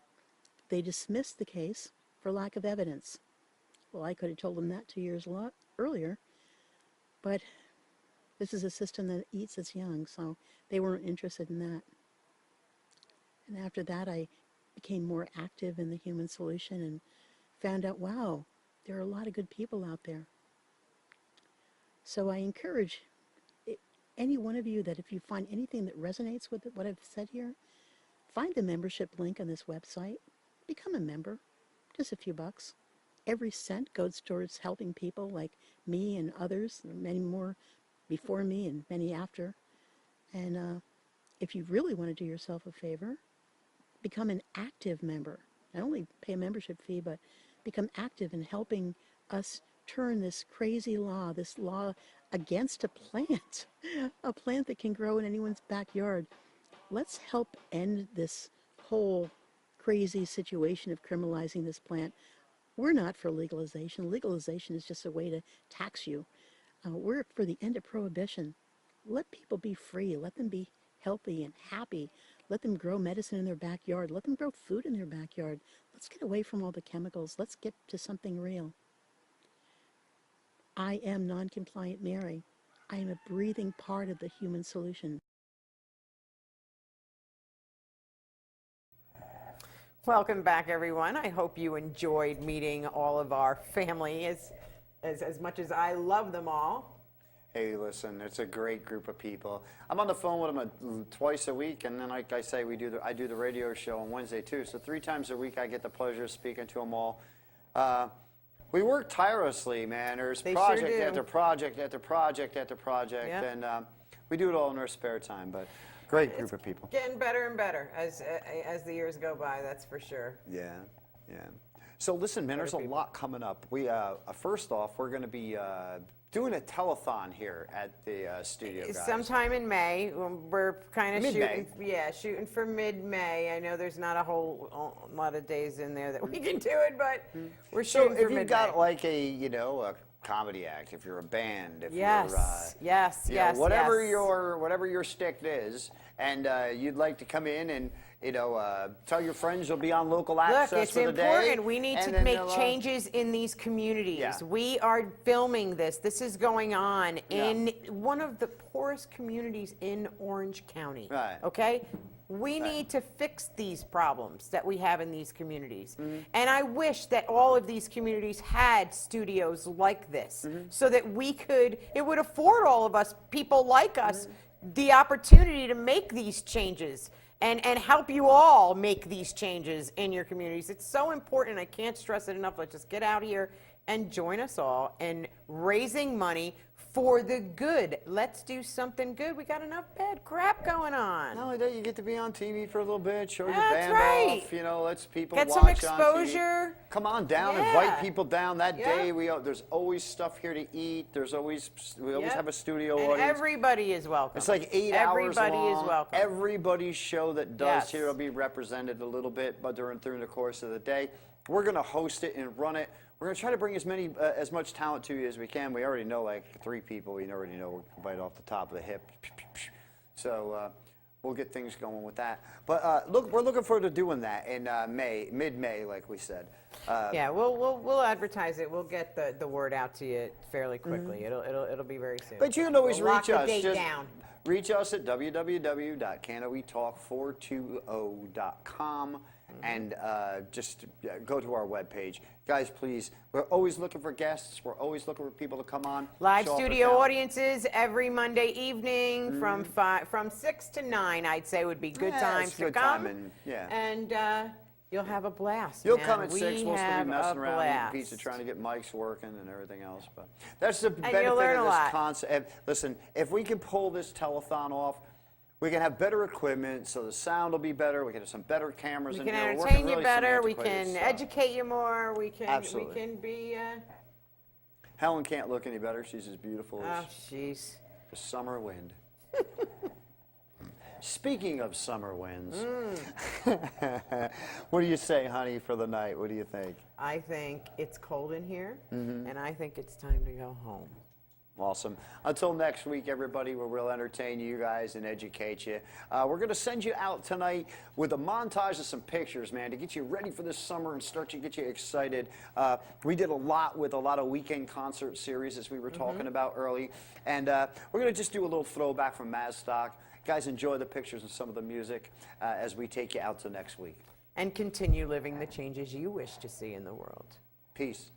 [SPEAKER 9] They dismissed the case for lack of evidence. Well, I could have told them that 2 years earlier, but this is a system that eats its young, so they weren't interested in that. And after that, I became more active in the human solution and found out, wow, there are a lot of good people out there. So I encourage any one of you that if you find anything that resonates with what I've said here, find the membership link on this website, become a member, just a few bucks. Every cent goes towards helping people like me and others, and many more before me and many after. And if you really want to do yourself a favor, become an active member. Not only pay a membership fee, but become active in helping us turn this crazy law, this law against a plant that can grow in anyone's backyard. Let's help end this whole crazy situation of criminalizing this plant. We're not for legalization. Legalization is just a way to tax you. We're for the end of prohibition. Let people be free. Let them be healthy and happy. Let them grow medicine in their backyard. Let them grow food in their backyard. Let's get away from all the chemicals. Let's get to something real. I am non-compliant Mary. I am a breathing part of the human solution.
[SPEAKER 2] Welcome back, everyone. I hope you enjoyed meeting all of our family as much as I love them all.
[SPEAKER 3] Hey, listen, it's a great group of people. I'm on the phone with them twice a week, and then, like I say, I do the radio show on Wednesday too. So 3 times a week, I get the pleasure of speaking to them all. We work tirelessly, man. There's project after project after project after project,
[SPEAKER 2] Yep.
[SPEAKER 3] and we do it all in our spare time. But great group of people.
[SPEAKER 2] Getting better and better as the years go by, that's for sure.
[SPEAKER 3] Yeah, yeah. So listen, man, there's a lot coming up. We first off, we're going to be doing a telethon here at the studio, guys.
[SPEAKER 2] Sometime in May. We're kind of shooting for mid-May. I know there's not a whole lot of days in there that we can do it, but we're shooting for mid-May.
[SPEAKER 3] So if you've got like a comedy act, if you're a band, if
[SPEAKER 2] you're
[SPEAKER 3] whatever your stick is, and you'd like to come in and You know, tell your friends you'll be on local access
[SPEAKER 2] Look, it's
[SPEAKER 3] for the day.
[SPEAKER 2] important. We need
[SPEAKER 3] and
[SPEAKER 2] to
[SPEAKER 3] then
[SPEAKER 2] make
[SPEAKER 3] they'll,
[SPEAKER 2] changes in these communities.
[SPEAKER 3] Yeah.
[SPEAKER 2] We are filming this. This is going on
[SPEAKER 3] Yeah.
[SPEAKER 2] in one of the poorest communities in Orange County.
[SPEAKER 3] Right.
[SPEAKER 2] Okay? We need to fix these problems that we have in these communities. And I wish that all of these communities had studios like this so that it would afford all of us, people like us, the opportunity to make these changes and help you all make these changes in your communities. It's so important. I can't stress it enough. Let's just get out here and join us all in raising money for the good. Let's do something good. We got enough bad crap going on.
[SPEAKER 3] Not only that, you get to be on TV for a little bit, show your
[SPEAKER 2] That's
[SPEAKER 3] band
[SPEAKER 2] right.
[SPEAKER 3] off, you know, let's people
[SPEAKER 2] Get
[SPEAKER 3] watch
[SPEAKER 2] some
[SPEAKER 3] on TV.
[SPEAKER 2] exposure.
[SPEAKER 3] Come on down,
[SPEAKER 2] Yeah.
[SPEAKER 3] invite people down that
[SPEAKER 2] Yeah.
[SPEAKER 3] day. There's always stuff here to eat. We always
[SPEAKER 2] Yep.
[SPEAKER 3] have a studio
[SPEAKER 2] And
[SPEAKER 3] audience.
[SPEAKER 2] everybody is welcome.
[SPEAKER 3] It's like 8 hours
[SPEAKER 2] Everybody
[SPEAKER 3] long.
[SPEAKER 2] is welcome.
[SPEAKER 3] Everybody's show that does
[SPEAKER 2] Yes.
[SPEAKER 3] here will be represented a little bit, but during the course of the day, we're going to host it and run it. We're going to try to bring as much talent to you as we can. We already know like 3 people. We already know right off the top of the hip. So we'll get things going with that. But look, we're looking forward to doing that in mid-May, like we said.
[SPEAKER 2] Yeah, we'll advertise it. We'll get the word out to you fairly quickly. It'll be very soon.
[SPEAKER 3] But you can always
[SPEAKER 2] We'll lock
[SPEAKER 3] reach
[SPEAKER 2] the
[SPEAKER 3] us.
[SPEAKER 2] date
[SPEAKER 3] Just
[SPEAKER 2] down.
[SPEAKER 3] reach us at www.canoetalk420.com and just go to our webpage. Guys, please, we're always looking for guests. We're always looking for people to come on.
[SPEAKER 2] Live
[SPEAKER 3] show off their
[SPEAKER 2] studio
[SPEAKER 3] talent.
[SPEAKER 2] audiences every Monday evening from 6 to 9. I'd say would be good
[SPEAKER 3] Yeah,
[SPEAKER 2] times
[SPEAKER 3] it's a
[SPEAKER 2] to
[SPEAKER 3] good
[SPEAKER 2] come.
[SPEAKER 3] time and, yeah.
[SPEAKER 2] And you'll have a blast.
[SPEAKER 3] You'll
[SPEAKER 2] man.
[SPEAKER 3] come at
[SPEAKER 2] We
[SPEAKER 3] 6. We'll still be
[SPEAKER 2] have
[SPEAKER 3] messing
[SPEAKER 2] a
[SPEAKER 3] around
[SPEAKER 2] blast.
[SPEAKER 3] eating pizza, trying to get mics working and everything else. But that's the benefit
[SPEAKER 2] you'll learn
[SPEAKER 3] of
[SPEAKER 2] a
[SPEAKER 3] this
[SPEAKER 2] lot.
[SPEAKER 3] concept. Listen, if we can pull this telethon off, we can have better equipment, so the sound will be better. We can have some better cameras
[SPEAKER 2] We
[SPEAKER 3] in
[SPEAKER 2] can
[SPEAKER 3] here. We're
[SPEAKER 2] entertain
[SPEAKER 3] working
[SPEAKER 2] you
[SPEAKER 3] really some
[SPEAKER 2] better. We
[SPEAKER 3] antiquated
[SPEAKER 2] can
[SPEAKER 3] stuff.
[SPEAKER 2] educate you more. We can
[SPEAKER 3] Absolutely.
[SPEAKER 2] be.
[SPEAKER 3] Helen can't look any better. She's as beautiful
[SPEAKER 2] Oh,
[SPEAKER 3] as
[SPEAKER 2] jeez.
[SPEAKER 3] the summer wind. Speaking of summer winds, what do you say, honey, for the night? What do you think?
[SPEAKER 2] I think it's cold in here, and I think it's time to go home.
[SPEAKER 3] Awesome. Until next week, everybody, where we'll entertain you guys and educate you. We're going to send you out tonight with a montage of some pictures, man, to get you ready for this summer and start to get you excited. We did a lot with a lot of weekend concert series, as we were talking about early. And we're going to just do a little throwback from Mazzstock. Guys, enjoy the pictures and some of the music as we take you out to next week.
[SPEAKER 2] And continue living the changes you wish to see in the world.
[SPEAKER 3] Peace.